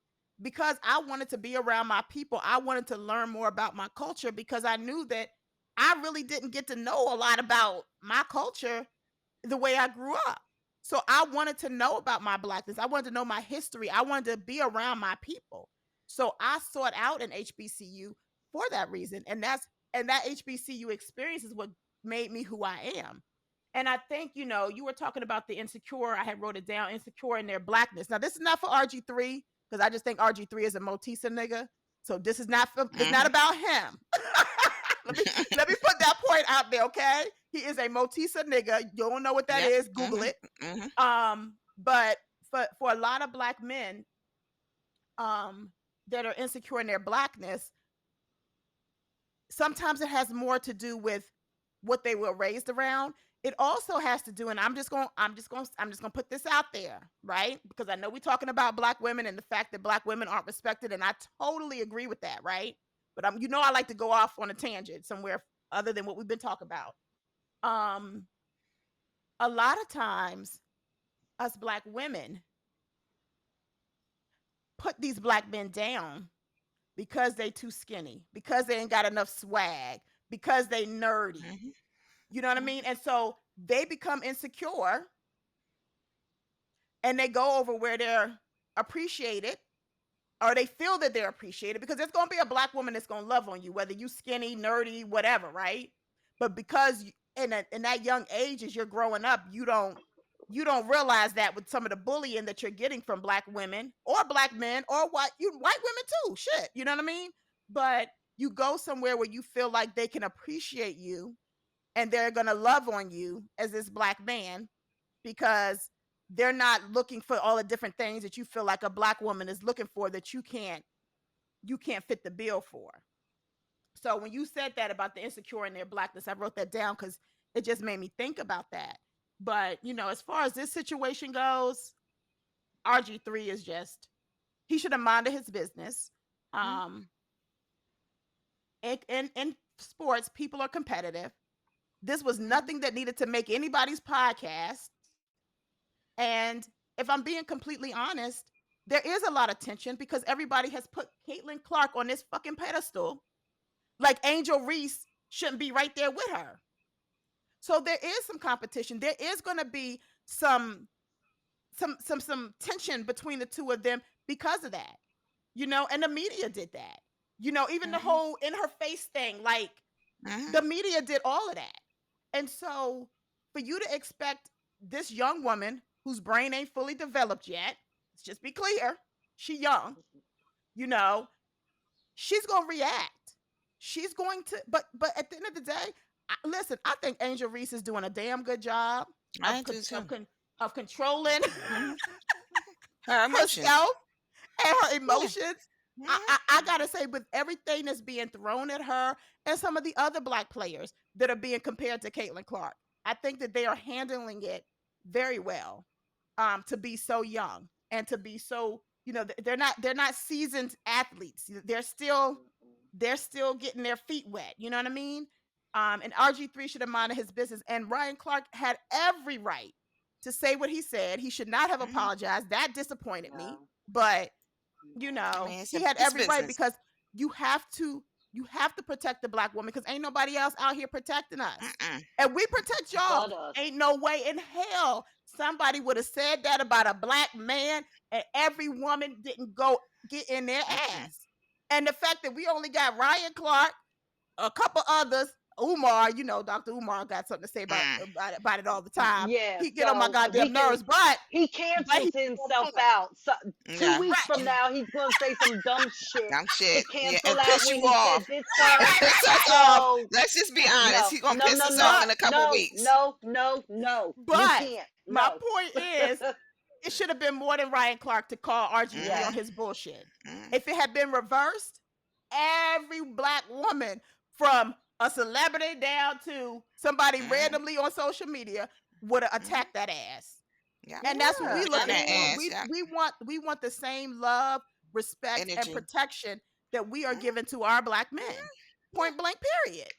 Because I wanted to be around my people. I wanted to learn more about my culture because I knew that I really didn't get to know a lot about my culture the way I grew up. So I wanted to know about my blackness. I wanted to know my history. I wanted to be around my people. So I sought out an HBCU for that reason. And that HBCU experience is what made me who I am. And I think, you know, you were talking about the insecure. I had wrote it down, insecure in their blackness. Now, this is not for RG3, because I just think RG3 is a Motisa nigga. So this is not for, it's not Mm-hmm. about him. Let me put that point out there, okay? He is a Motisa nigga. You don't know what that Yep. is? Google Mm-hmm. it. Mm-hmm. But for a lot of black men, um, that are insecure in their blackness, sometimes it has more to do with what they were raised around. It also has to do, and I'm just gonna put this out there, right? Because I know we're talking about black women and the fact that black women aren't respected, and I totally agree with that, right? But you know, I like to go off on a tangent somewhere other than what we've been talking about. Um, a lot of times, us black women put these black men down because they too skinny, because they ain't got enough swag, because they nerdy. Mm-hmm. You know what I mean? And so they become insecure and they go over where they're appreciated or they feel that they're appreciated because there's going to be a black woman that's going to love on you, whether you skinny, nerdy, whatever, right? But because in that young age as you're growing up, you don't realize that with some of the bullying that you're getting from black women or black men or white women too. Shit, you know what I mean? But you go somewhere where you feel like they can appreciate you and they're going to love on you as this black man because they're not looking for all the different things that you feel like a black woman is looking for that you can't fit the bill for. So when you said that about the insecure in their blackness, I wrote that down because it just made me think about that. But you know, as far as this situation goes, RG3 is just he should have minded his business. Um, in sports, people are competitive. This was Mhm. nothing that needed to make anybody's podcast. And if I'm being completely honest, there is a lot of tension because everybody has put Caitlin Clark on this fucking pedestal. Like Angel Reese shouldn't be right there with her. So there is some competition. There is going to be some tension between the two of them because of that. And the media did that. Even the Mhm. whole in her face thing, like Mhm. the media did all of that. And so for you to expect this young woman whose brain ain't fully developed yet, let's just be clear, she young, you know, she's going to react. She's going to but at the end of the day, listen, I think Angel Reese is doing a damn good job I of do too. of controlling Mhm. Her emotions. herself and her Yeah. emotions. Mhm. I gotta say, with everything that's being thrown at her and some of the other black players that are being compared to Caitlin Clark, I think that they are handling it very well. To be so young and to be so, they're not seasoned athletes. They're still getting their feet wet. You know what I mean? And RG3 should have minded his business. And Ryan Clark had every right to say what he said. He should not have Mhm. apologized. That disappointed me. No, But I mean, he had it's every right business. because you have to you have to protect the black woman because ain't nobody else out here protecting us. Mm-mm. And we protect y'all. but us. Ain't no way in hell somebody would have said that about a black man and every woman didn't go get in their Mm-mm. ass. And the fact that we only got Ryan Clark, a couple others, Umar, Dr. Umar got something to say about Mm. about it all the time. Yeah, He get on my so goddamn nerves, but he he's cancels on himself point. out. So two Yeah. weeks from Right. now, he's gonna say some dumb shit Dumb to shit. Yeah, cancel and out piss when you he off. said this part. Piss us off. So Let's just be honest. no, He gonna no, piss no, us off no, But in a couple no, weeks. no, no, no. You but can't. my No. point is it should have been more than Ryan Clark to call RG3 on Mm-hmm. Yes. his bullshit. Mm-hmm. If it had been reversed, every black woman from a celebrity down to somebody Mm-hmm. randomly on social media would have Mm-hmm. attacked that ass. Yeah. And that's what Yeah. we Get I on looking that for. mean, ass. We Yeah. we want we want the same love, respect, and Energy. protection that we are Mm-hmm. giving to our black men. Mm-hmm. Yeah. Point blank period.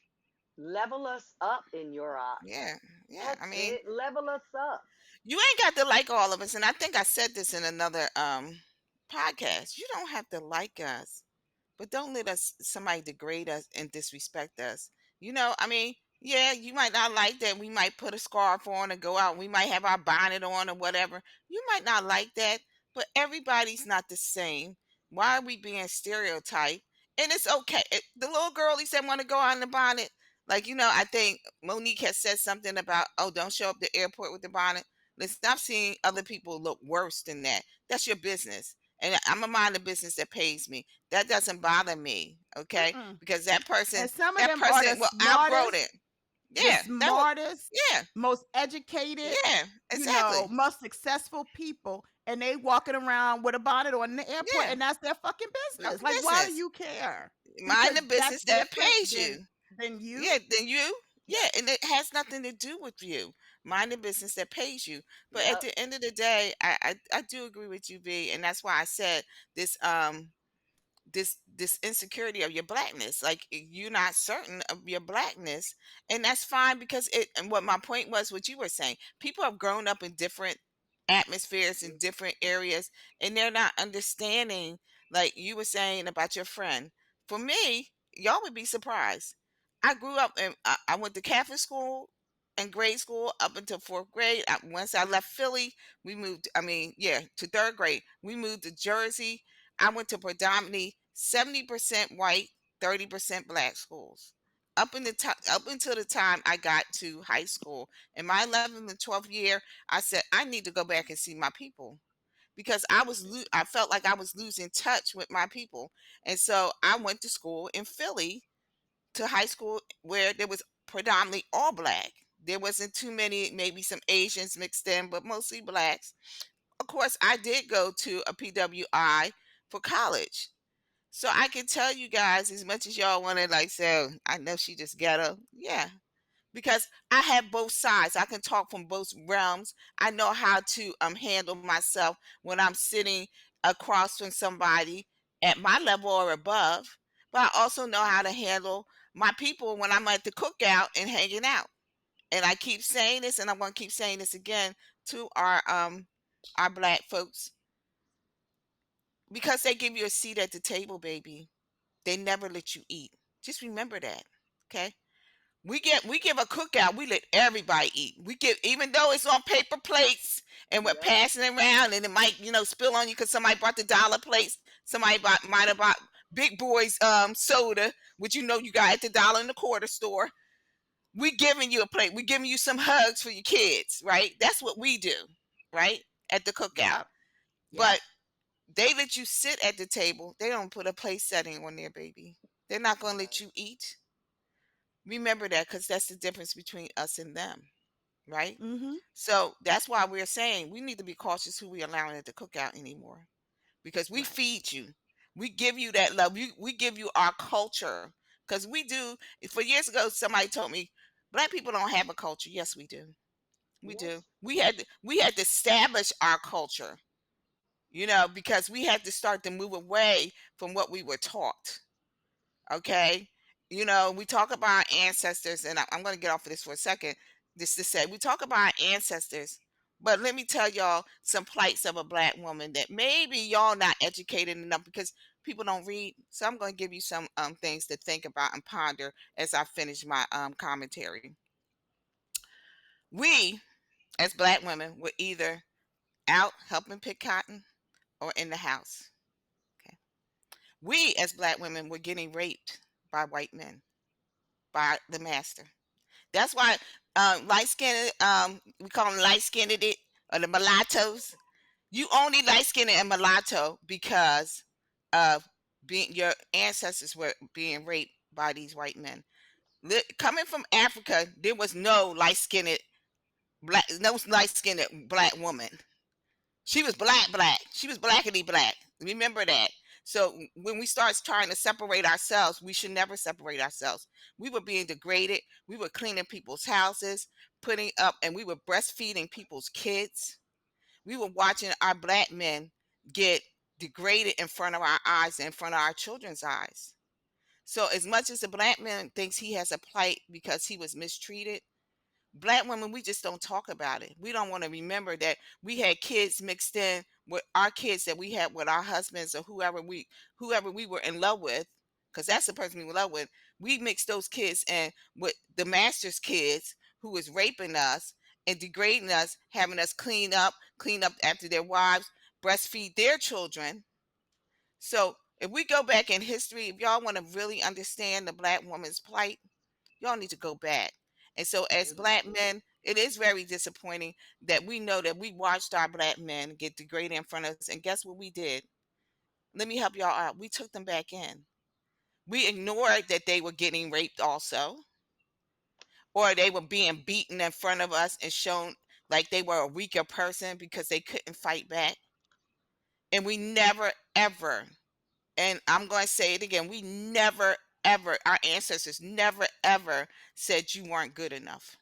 level us up in your eyes. Yeah. Yeah. I That's mean, it. Level us up. you ain't got to like all of us, and I think I said this in another podcast. You don't have to like us, but don't let us somebody degrade us and disrespect us. I mean, yeah, you might not like that. We might put a scarf on and go out. We might have our bonnet on or whatever. You might not like that, but everybody's not the same. Why are we being stereotyped? And it's okay. The little girl, he said, want to go out in the bonnet. Like, I think Monique has said something about, oh, don't show up at the airport with the bonnet. Listen, I've seen other people look worse than that. That's your business. And I'm a mind the business that pays me. That doesn't bother me, okay? Mm-mm. Because And some of them are the will outgrow smartest, it. the Yeah, that will. smartest, Yeah, most educated, yeah, exactly. most successful people, and they walking around with a bonnet on in the airport, Yeah, and that's their fucking business. fucking Like, why do business. you care? Mind Because the that's business that different pays you. than you. Yeah, then you. Yeah. Yeah, and it has nothing to do with you. Mind the business that pays you. But at Yep. the end of the day, I do agree with you, B, and that's why I said this insecurity of your blackness, like you're not certain of your blackness, and that's fine because it and what my point was, what you were saying, people have grown up in different atmospheres in different areas, and they're not understanding, like you were saying about your friend. For me, y'all would be surprised. I grew up and I went to Catholic school and grade school up until fourth grade. Once I left Philly, we moved, I mean, yeah, to third grade we moved to Jersey. I went to predominantly 70% white, 30% black schools. Up until the time I got to high school. In my 11th and 12th year, I said I need to go back and see my people because I felt like I was losing touch with my people. And so I went to school in Philly, to high school where there was predominantly all black. There wasn't too many, maybe some Asians mixed in, but mostly blacks. Of course, I did go to a PWI for college. So I can tell you guys, as much as y'all want to like say, "Oh, I know she just ghetto." Yeah, because I have both sides. I can talk from both realms. I know how to handle myself when I'm sitting across from somebody at my level or above. But I also know how to handle my people when I'm at the cookout and hanging out. And I keep saying this, and I'm going to keep saying this again to our black folks, because they give you a seat at the table, baby. They never let you eat. Just remember that. Okay? We give a cookout. We let everybody eat. We give, even though it's on paper plates and we're Yep. passing it around, and it might spill on you because somebody brought the dollar plates. Somebody might have bought Big Boy's soda, which you got at the dollar and the quarter store. We giving you a plate. We giving you some hugs for your kids, right? That's what we do, right? At the cookout. Yep. Yep. But they let you sit at the table. They don't put a place setting on there, baby. They're not gonna let Right. you eat. Remember that, because that's the difference between us and them, right? Mm-hmm. So that's why we're saying we need to be cautious who we allowing at the cookout anymore, because we Right. feed you. We give you that love. We give you our culture, because we do. For years ago, somebody told me black people don't have a culture. Yes, we do. We do. Yes. We had to establish our culture, because we had to start to move away from what we were taught. Okay. We talk about our ancestors, and I'm going to get off of this for a second, just to say we talk about our ancestors, but let me tell y'all some plights of a black woman that maybe y'all not educated enough, because people don't read. So I'm going to give you some things to think about and ponder as I finish my commentary. We, as black women, were either out helping pick cotton or in the house. Okay. We, as black women, were getting raped by white men, by the master. That's why light skinned, we call them light skinned it, or the mulattoes. You only light skinned and mulatto because of being your ancestors were being raped by these white men. Coming from Africa, there was no light skinned black, no light skinned black woman. She was black, black. She was blackity black. Remember that. So when we start trying to separate ourselves, we should never separate ourselves. We were being degraded. We were cleaning people's houses, putting up, and we were breastfeeding people's kids. We were watching our black men get degraded in front of our eyes, in front of our children's eyes. So as much as the black man thinks he has a plight because he was mistreated, black women, we just don't talk about it. We don't want to remember that we had kids mixed in with our kids that we had with our husbands, or whoever we were in love with, because that's the person we were in love with. We mixed those kids in with the master's kids, who was raping us and degrading us, having us clean up after their wives, breastfeed their children. So if we go back in history, if y'all want to really understand the black woman's plight, y'all need to go back. And so, as Really black do. men, it is very disappointing that we know that we watched our black men get degraded in front of us. And guess what we did? Let me help y'all out. We took them back in. We ignored that they were getting raped also, or they were being beaten in front of us and shown like they were a weaker person because they couldn't fight back. And we never, ever, and I'm going to say it again, we never, ever, our ancestors never, ever said you weren't good enough.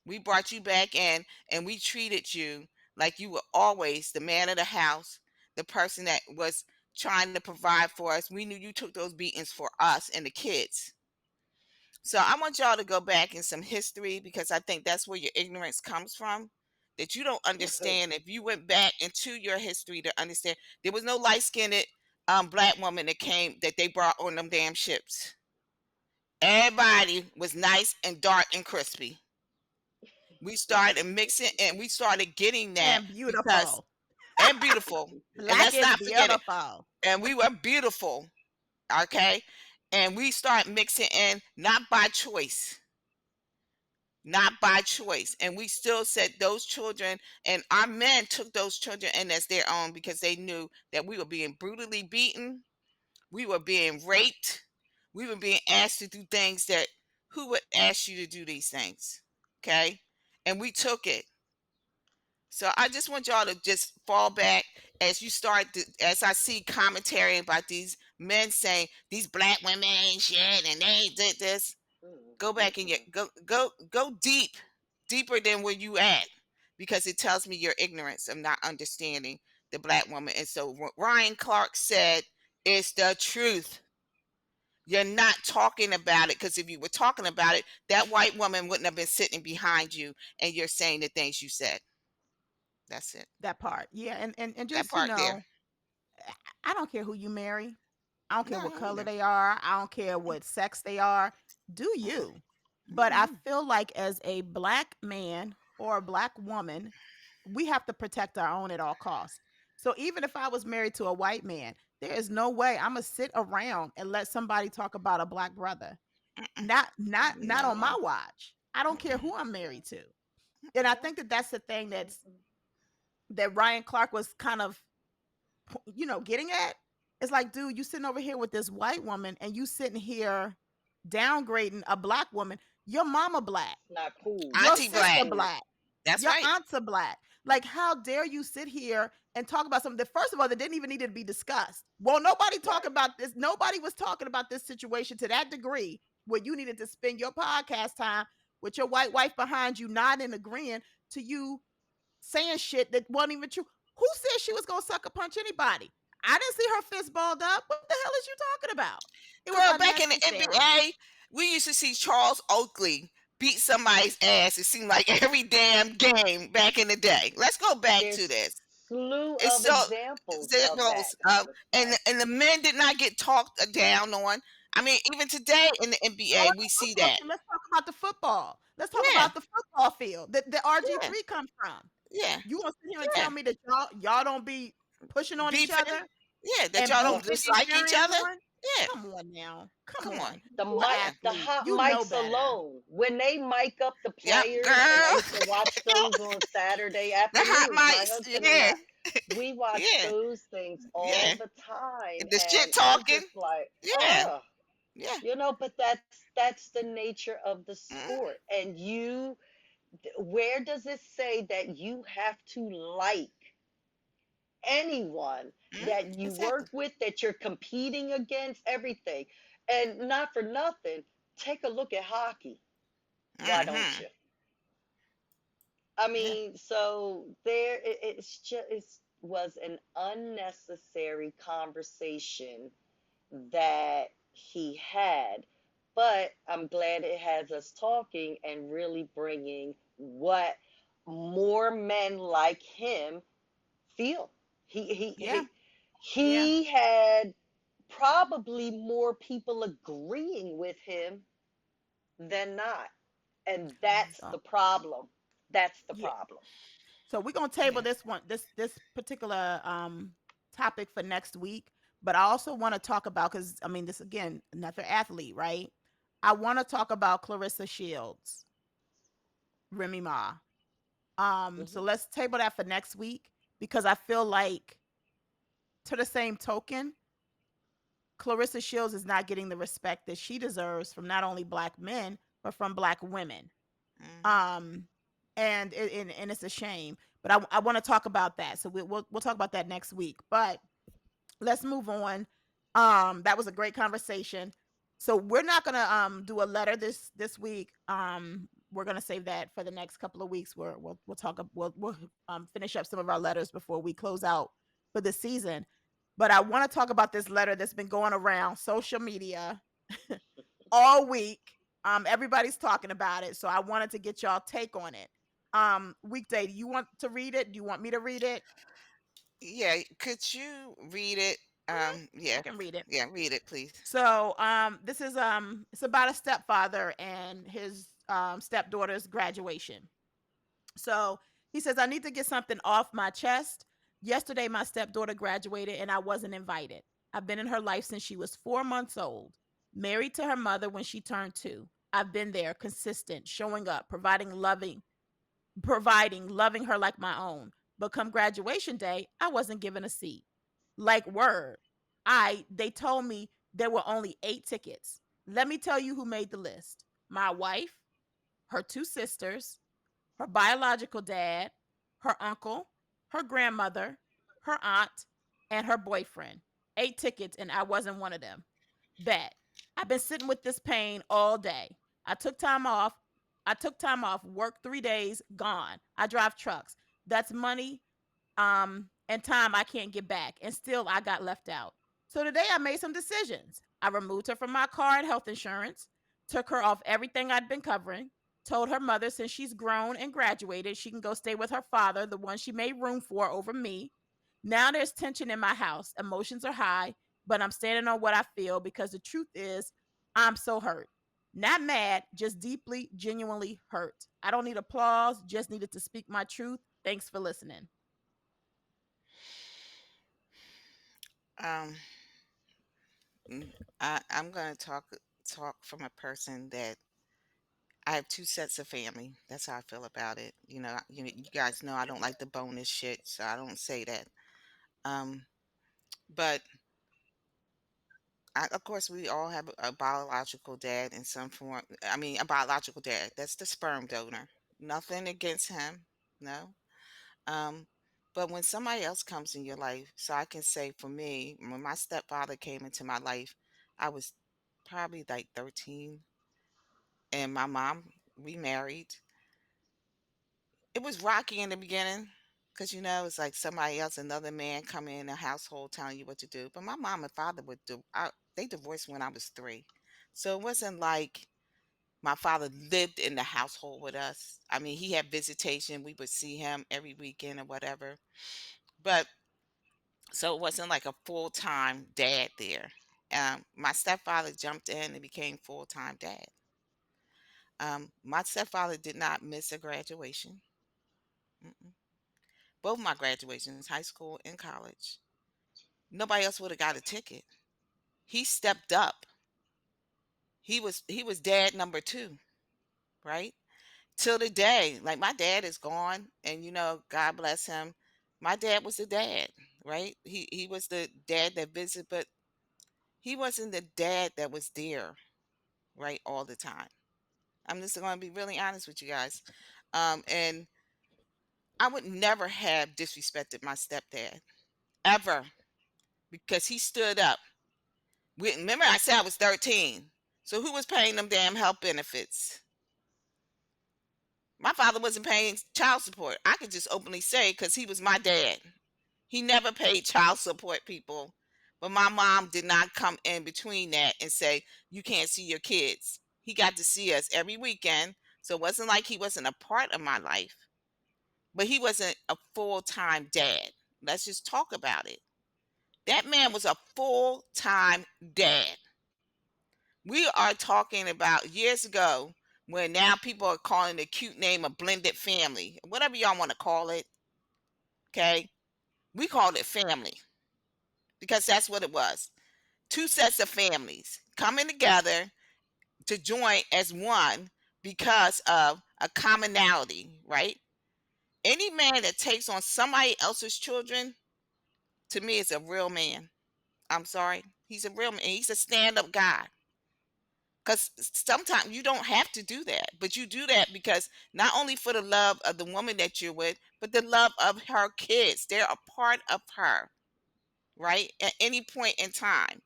We brought you back in, and we treated you like you were always the man of the house, the person that was trying to provide for us. We knew you took those beatings for us and the kids. So I want y'all to go back in some history, because I think that's where your ignorance comes from. That you don't understand. If you went back into your history to understand, there was no light skinned black woman that they brought on them damn ships. Everybody was nice and dark and crispy. We started mixing, and we started getting that And because, beautiful. and beautiful, and Black let's is not forget it, beautiful. and we were beautiful. Okay. And we start mixing in, not by choice, not by choice. And we still said those children, and our men took those children in as their own, because they knew that we were being brutally beaten, we were being raped, we were being asked to do things that, who would ask you to do these things? Okay. And we took it. So I just want y'all to just fall back as you as I see commentary about these men saying these black women ain't shit and they did this. Mm, Go back and mm-mm. go deeper than where you at, because it tells me your ignorance of not understanding the black woman. And so what Ryan Clark said is the truth. You're not talking about it, because if you were talking about it, that white woman wouldn't have been sitting behind you and you're saying the things you said. That's it. That part. Yeah, and That just, part there. I don't care who you marry. I don't care No, what I color either. they are. I don't care what sex they are. Do Mm-mm, you? But I mm-mm, feel like as a black man or a black woman, we have to protect our own at all costs. So even if I was married to a white man, there is no way I'm gonna sit around and let somebody talk about a black brother. mm-mm. Not No on my way. watch. I don't care Mm-mm, who I'm married to. And I think that that's the thing that Ryan Clark was kind of, getting at. It's like, dude, you sitting over here with this white woman and you sitting here downgrading a black woman. Your mama black, It's not cool. your Auntie It's not sister Black. cool. black, That's your right. aunts are black. Like, how dare you sit here and talk about something that, first of all, that didn't even need to be discussed? Well, nobody talk Right. about this. Nobody was talking about this situation to that degree where you needed to spend your podcast time with your white wife behind you, nodding and agreeing to you saying shit that wasn't even true. Who said she was gonna sucker punch anybody? I didn't see her fist balled up. What the hell is you talking about? It was Girl, back in the unnecessary. NBA, we used to see Charles Oakley beat somebody's ass. It seemed like every damn game back in the day. Let's go back to There's this. slew It's of so examples it of that goes, type of and stuff. the men did not get talked down on. I mean, even today in the Oh, NBA, it's we a see football that. field. Let's talk about the football. Let's talk Yeah, about the football field that the yeah, RG3 comes from. yeah, You want to sit here and yeah. tell me that y'all don't be pushing on each Beefing. other Yeah, that and y'all Ugh. don't and dislike each carrying other. on? Yeah, Come on now. Come come on. on. The You an mic, the athlete. hot You know mics better. alone. When they mic up the Yep, players, and I girl. used to watch those on Saturday The hot afternoons. My mics. husband and Yeah, we watched yeah, those things all yeah. the time, The shit and I'm talking. just like, Yeah, yeah. but that's the nature of the Mm, sport. And where does it say that you have to like anyone that you work exactly. with, that you're competing against, everything? And not for nothing, take a look at hockey. Why don't Hmm. you? I Yeah. mean, so it's just it was an unnecessary conversation that he had, but I'm glad it has us talking and really bringing what more men like him feel. He he Yeah. he Yeah. he had probably more people agreeing with him than not. And that's So the problem. That's the yeah. problem. So we're gonna table Yeah. this particular topic for next week. But I also want to talk about, because I mean, this again, another athlete, right? I want to talk about Clarissa Shields, Remy Ma. So Hmm. let's table that for next week, because I feel like, to the same token, Clarissa Shields is not getting the respect that she deserves from not only black men but from black women. Hmm. Um, and it's a shame. But I want to talk about that. So we'll talk about that next week. But let's move on. That was a great conversation. So we're not gonna do a letter this week. We're gonna save that for the next couple of weeks. Where we'll talk. We'll finish up some of our letters before we close out for the season. But I want to talk about this letter that's been going around social media all week. Everybody's talking about it, so I wanted to get y'all take on it. Weekday, do you want to read it? Do you want me to read it? Yeah. Could you read it? I Yeah. can read it. Yeah. Read it, please. So, this is it's about a stepfather and his stepdaughter's graduation. So he says, I need to get something off my chest. Yesterday, my stepdaughter graduated and I wasn't invited. I've been in her life since she was 4 months old, married to her mother when she turned 2. I've been there, consistent, showing up, loving her like my own. But come graduation day, I wasn't given a seat. Like word. They told me there were only 8 tickets. Let me tell you who made the list. My wife, her 2 sisters, her biological dad, her uncle, her grandmother, her aunt, and her boyfriend. 8 tickets, and I wasn't one of them. Bet. I've been sitting with this pain all day. I took time off. Worked 3 days, gone. I drive trucks. That's money and time I can't get back. And still I got left out. So today I made some decisions. I removed her from my car and health insurance, took her off everything I'd been covering, told her mother since she's grown and graduated, she can go stay with her father, the one she made room for over me. Now there's tension in my house. Emotions are high, but I'm standing on what I feel because the truth is, I'm so hurt. Not mad, just deeply, genuinely hurt. I don't need applause, just needed to speak my truth. Thanks for listening. Um, I'm gonna talk from a person that I have two sets of family. That's how I feel about it. You guys know I don't like the bonus shit, so I don't say that. Um, but of course, we all have a biological dad in some form. I mean, a biological dad. That's the sperm donor. Nothing against him. No. Um, but when somebody else comes in your life, so I can say for me, when my stepfather came into my life, I was probably like 13, and my mom remarried. It was rocky in the beginning because it's like somebody else, another man, coming in the household telling you what to do. But my mom and father they divorced when I was 3, so it wasn't like my father lived in the household with us. I mean, he had visitation. We would see him every weekend or whatever. But so it wasn't like a full-time dad there. My stepfather jumped in and became full-time dad. My stepfather did not miss a graduation. Mm-mm. Both my graduations, high school and college. Nobody else would have got a ticket. He stepped up. He was dad number 2, right? Till the day. Like, my dad is gone, and God bless him. My dad was the dad, right? He was the dad that visited, but he wasn't the dad that was there, right, all the time. I'm just going to be really honest with you guys. And I would never have disrespected my stepdad ever because he stood up. Remember, I said I was 13. So who was paying them damn health benefits? My father wasn't paying child support. I could just openly say because he was my dad. He never paid child support, people. But my mom did not come in between that and say, you can't see your kids. He got to see us every weekend. So it wasn't like he wasn't a part of my life, but he wasn't a full time dad. Let's just talk about it. That man was a full time dad. We are talking about years ago when now people are calling the cute name a blended family, whatever y'all want to call it. Okay. We called it family because that's what it was. Two sets of families coming together to join as one because of a commonality, right? Any man that takes on somebody else's children, to me, is a real man. I'm sorry. He's a real man. He's a stand up guy. Because sometimes you don't have to do that, but you do that because not only for the love of the woman that you're with, but the love of her kids. They're a part of her, right? At any point in time.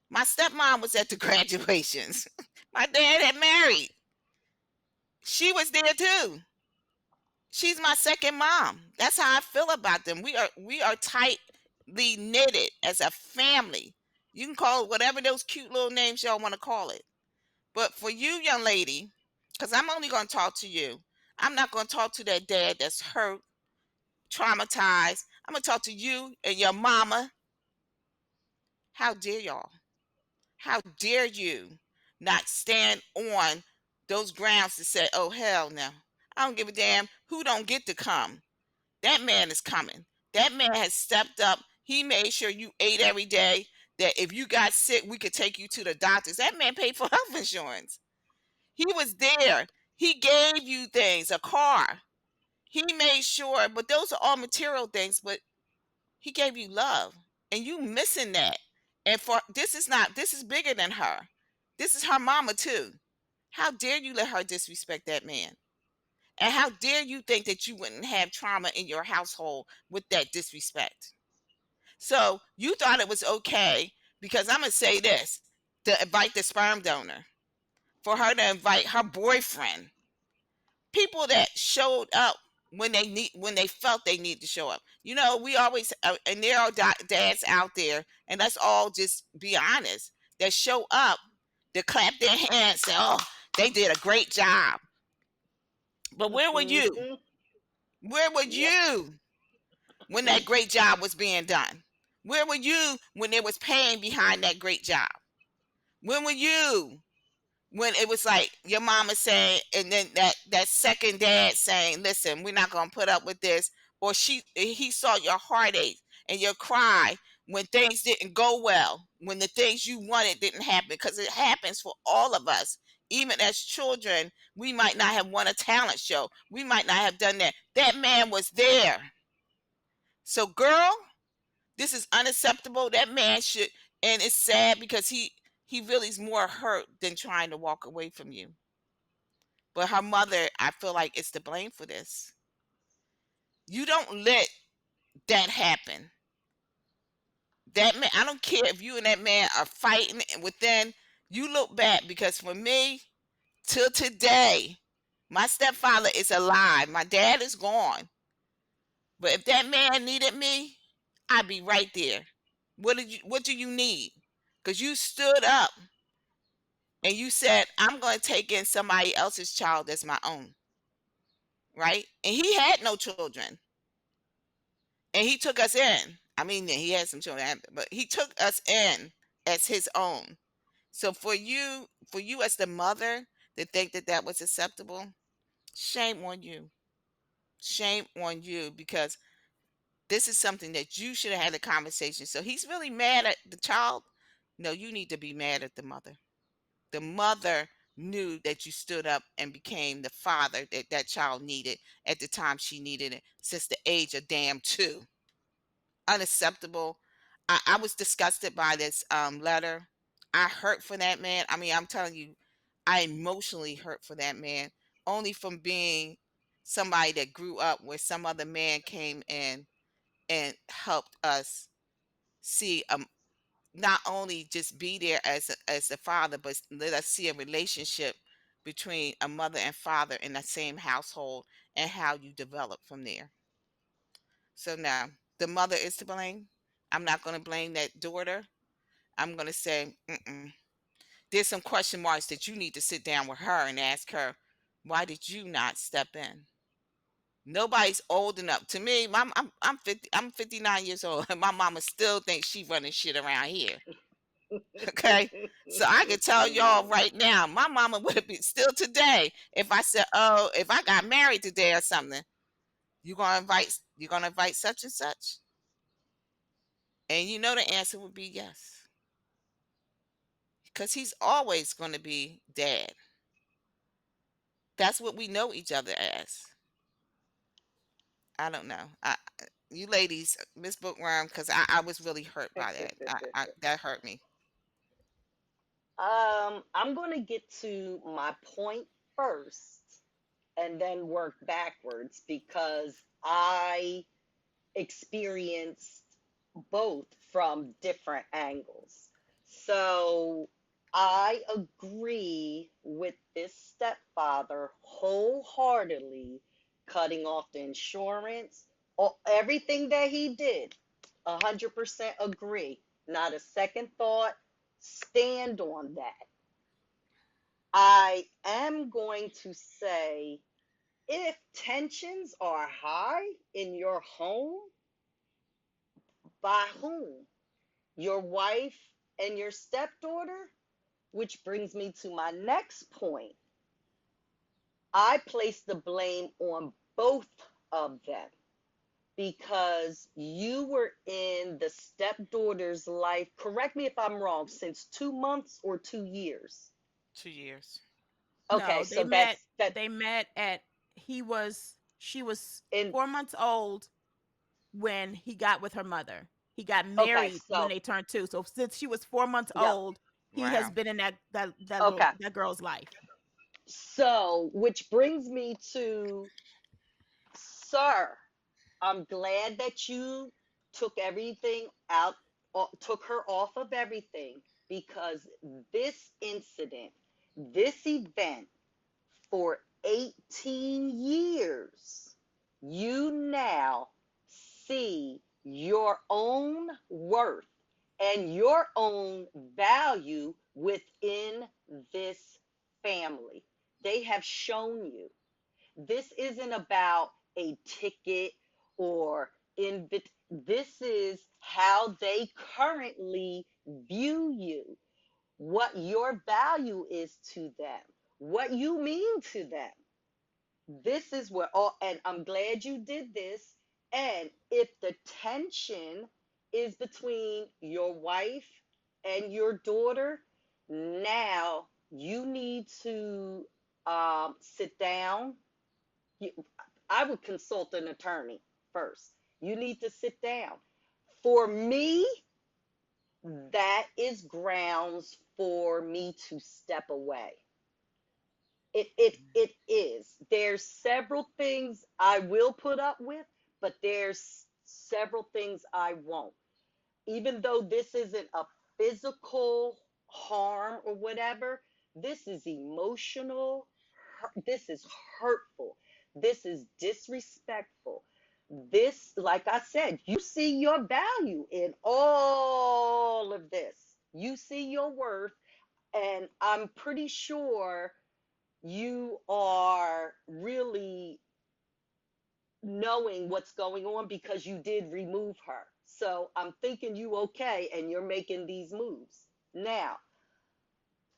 My stepmom was at the graduations. My dad had married. She was there too. She's my second mom. That's how I feel about them. We are tightly knitted as a family. You can call it whatever those cute little names y'all want to call it. But for you, young lady, because I'm only going to talk to you, I'm not going to talk to that dad that's hurt, traumatized. I'm going to talk to you and your mama. How dare y'all? How dare you not stand on those grounds to say, oh, hell no. I don't give a damn who don't get to come. That man is coming. That man has stepped up. He made sure you ate every day, that if you got sick, we could take you to the doctors. That man paid for health insurance. He was there. He gave you things, a car. He made sure, but those are all material things, but he gave you love. And you missing that. And for this is bigger than her. This is her mama too. How dare you let her disrespect that man? And how dare you think that you wouldn't have trauma in your household with that disrespect? So you thought it was okay because I'm gonna say this, to invite the sperm donor, for her to invite her boyfriend, people that showed up when they felt they needed to show up. We always and there are dads out there, and let's all just be honest. that show up to clap their hands, say, "Oh, they did a great job." But where were you? Mhm. Where were Yep. you when that great job was being done? Where were you when there was pain behind that great job? When were you when it was like your mama saying, and then that second dad saying, "Listen, we're not gonna put up with this," or he saw your heartache and your cry when things didn't go well, when the things you wanted didn't happen, because it happens for all of us. Even as children, we might not have won a talent show. We might not have done that. That man was there. So, girl, this is unacceptable. That man should, and it's sad because he really is more hurt than trying to walk away from you. But her mother, I feel like, is to blame for this. You don't let that happen. That man, I don't care if you and that man are fighting within. You look back, because for me, till today, my stepfather is alive. My dad is gone. But if that man needed me, I'd be right there. What do you need? Because you stood up and you said, "I'm going to take in somebody else's child as my own." Right? And he had no children. And he took us in. I mean, he had some children, but he took us in as his own. So for you as the mother to think that that was acceptable, shame on you. Shame on you, because this is something that you should have had a conversation. So he's really mad at the child. No, you need to be mad at the mother. The mother knew that you stood up and became the father that that child needed at the time she needed it, since the age of damn 2. Unacceptable. I was disgusted by this letter. I hurt for that man. I mean, I'm telling you, I emotionally hurt for that man, only from being somebody that grew up where some other man came in and helped us see, not only just be there as a father, but let us see a relationship between a mother and father in the same household, and how you develop from there. So now the mother is to blame. I'm not going to blame that daughter. I'm going to say, mm-mm. There's some question marks that you need to sit down with her and ask her, why did you not step in? Nobody's old enough. To me, I'm 50. I'm 59 years old, and my mama still thinks she running shit around here. Okay, so I can tell y'all right now, my mama would be still today if I said, "Oh, if I got married today or something, you gonna invite such and such," and you know the answer would be yes, because he's always going to be dad. That's what we know each other as. I don't know. You ladies, Miss Bookworm, because I was really hurt by that. That hurt me. I'm going to get to my point first and then work backwards because I experienced both from different angles. So I agree with this stepfather wholeheartedly, cutting off the insurance, everything that he did. 100% agree. Not a second thought. Stand on that. I am going to say, if tensions are high in your home, by whom? Your wife and your stepdaughter? Which brings me to my next point. I place the blame on both of them because you were in the stepdaughter's life, correct me if I'm wrong, since 2 months or 2 years. 2 years. Okay, No, so that's that they met at she was in 4 months old when he got with her mother. He got okay, married when so they turned 2. So since she was 4 months yep. old, he has Wow. been in Okay. that girl's life. So, which brings me to, sir, I'm glad that you took everything out, took her off of everything, because this incident, this event for 18 years, you now see your own worth and your own value within this family. They have shown you. This isn't about a ticket or this is how they currently view you, what your value is to them, what you mean to them. This is where all, and I'm glad you did this. And if the tension is between your wife and your daughter, now you need to sit down. You, I would consult an attorney first. You need to sit down. For me, that is grounds for me to step away. It is. There's several things I will put up with, but there's several things I won't. Even though this isn't a physical harm or whatever, this is emotional. This is hurtful. This is disrespectful. This, like I said, you see your value in all of this. You see your worth, and I'm pretty sure you are really knowing what's going on because you did remove her. So I'm thinking you okay and you're making these moves. Now,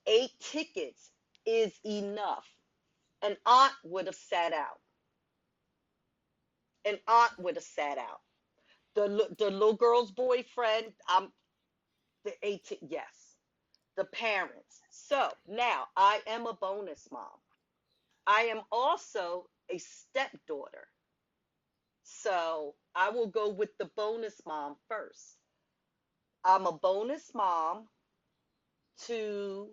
8 tickets is enough. An aunt would have sat out. An aunt would have sat out. The little girl's boyfriend, the 18, yes, the parents. So now I am a bonus mom. I am also a stepdaughter. So I will go with the bonus mom first. I'm a bonus mom to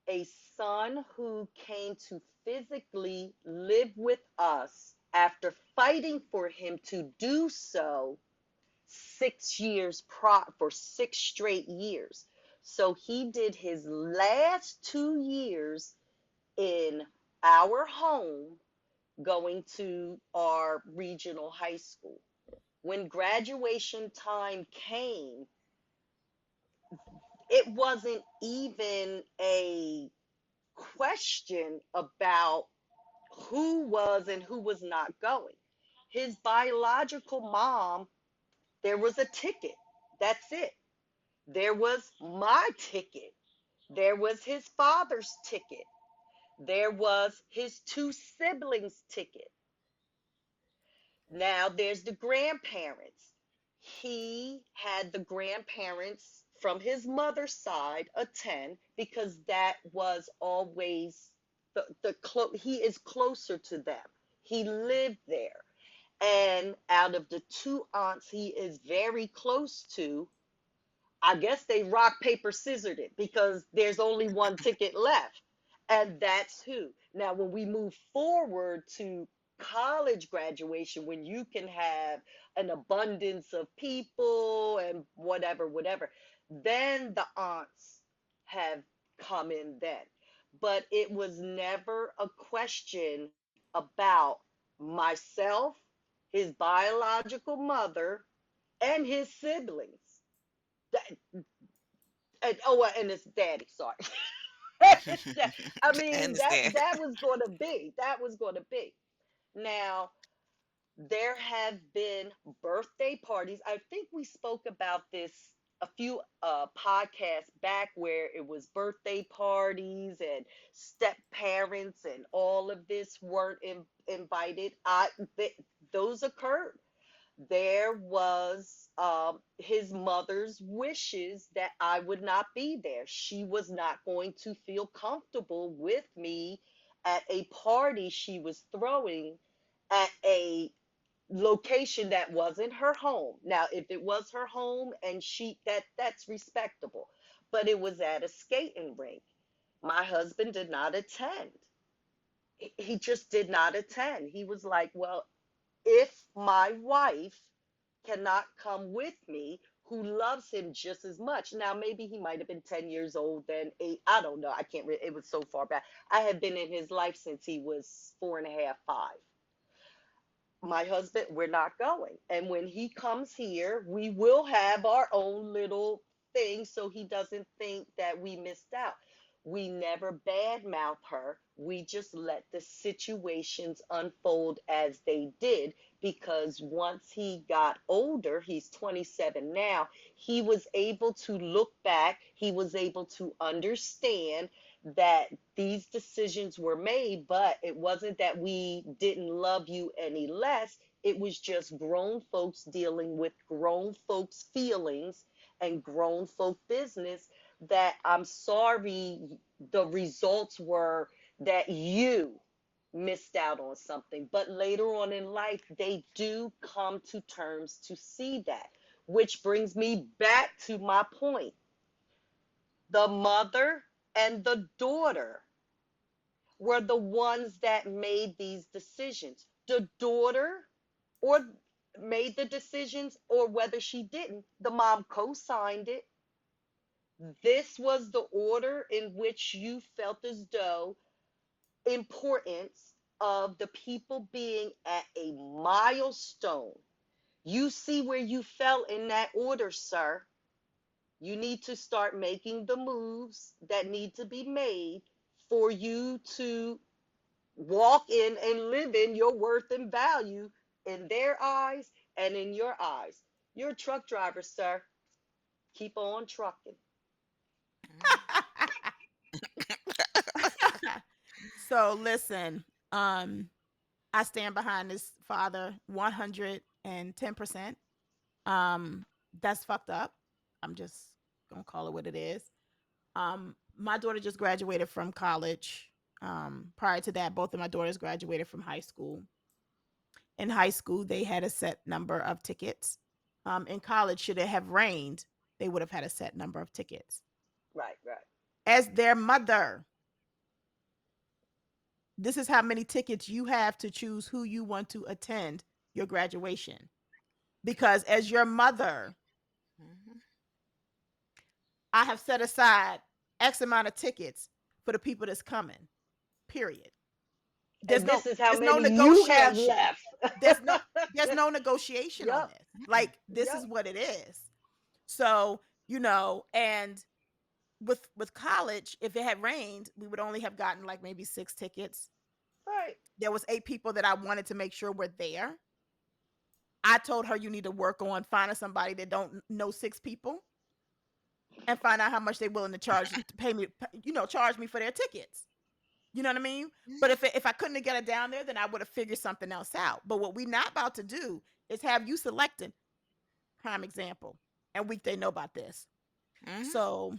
a son who came to physically live with us after fighting for him to do so 6 years for 6 straight years. So he did his last 2 years in our home going to our regional high school. When graduation time came, it wasn't even a question about who was and who was not going. His biological mom, there was a ticket. That's it. There was my ticket. There was his father's ticket. There was his two siblings' ticket. Now there's the grandparents. He had the grandparents from his mother's side attend because that was always he is closer to them. He lived there. And out of the two aunts he is very close to, I guess they rock, paper, scissored it because there's only one ticket left. And that's who. Now, when we move forward to college graduation, when you can have an abundance of people and whatever, whatever, then the aunts have come in then. But it was never a question about myself, his biological mother, and his siblings. And it's daddy. Sorry. I I mean understand. that was going to be now. There have been birthday parties. I think we spoke about this a few podcasts back, where it was birthday parties and step parents and all of this weren't invited. Those occurred. There was his mother's wishes that I would not be there. She was not going to feel comfortable with me at a party she was throwing at a location that wasn't her home. Now, if it was her home and that's respectable, but it was at a skating rink. My husband did not attend. He just did not attend. He was like, well, if my wife cannot come with me, who loves him just as much. Now, maybe he might have been 10 years old then, 8. I don't know. I can't, it was so far back. I have been in his life since he was 4.5, 5. My husband, we're not going. And when he comes here, we will have our own little thing so he doesn't think that we missed out. We never badmouth her. We just let the situations unfold as they did, because once he got older, he's 27 now, he was able to look back, he was able to understand that these decisions were made, but it wasn't that we didn't love you any less. It was just grown folks dealing with grown folks' feelings and grown folk business. That I'm sorry, the results were that you missed out on something. But later on in life, they do come to terms to see that. Which brings me back to my point, the mother and the daughter were the ones that made these decisions. The daughter or made the decisions, or whether she didn't, the mom co-signed it. This was the order in which you felt as though importance of the people being at a milestone. You see where you fell in that order, sir. You need to start making the moves that need to be made for you to walk in and live in your worth and value in their eyes and in your eyes. You're a truck driver, sir. Keep on trucking. So listen, I stand behind this father 110%. Um, that's fucked up. I'm just gonna call it what it is. My daughter just graduated from college. Prior to that, both of my daughters graduated from high school. In high school, they had a set number of tickets. In college, should it have rained, they would have had a set number of tickets. Right, right. As their mother, this is how many tickets you have to choose who you want to attend your graduation. Because as your mother, Mhm. I have set aside X amount of tickets for the people that's coming. Period. There's And no this is how there's no many you have negotiation. left. There's no there's no negotiation on Yup, this. Like this is yup. what it is. So, and with college, if it had rained, we would only have gotten like maybe 6 tickets. Right. There was 8 people that I wanted to make sure were there. I told her you need to work on finding somebody that don't know 6 people and find out how much they're willing to charge to pay me, charge me for their tickets. You know what I mean? But if I couldn't get it down there, then I would have figured something else out. But what we're not about to do is have you selecting prime example. And weekday know about this. Mhm. So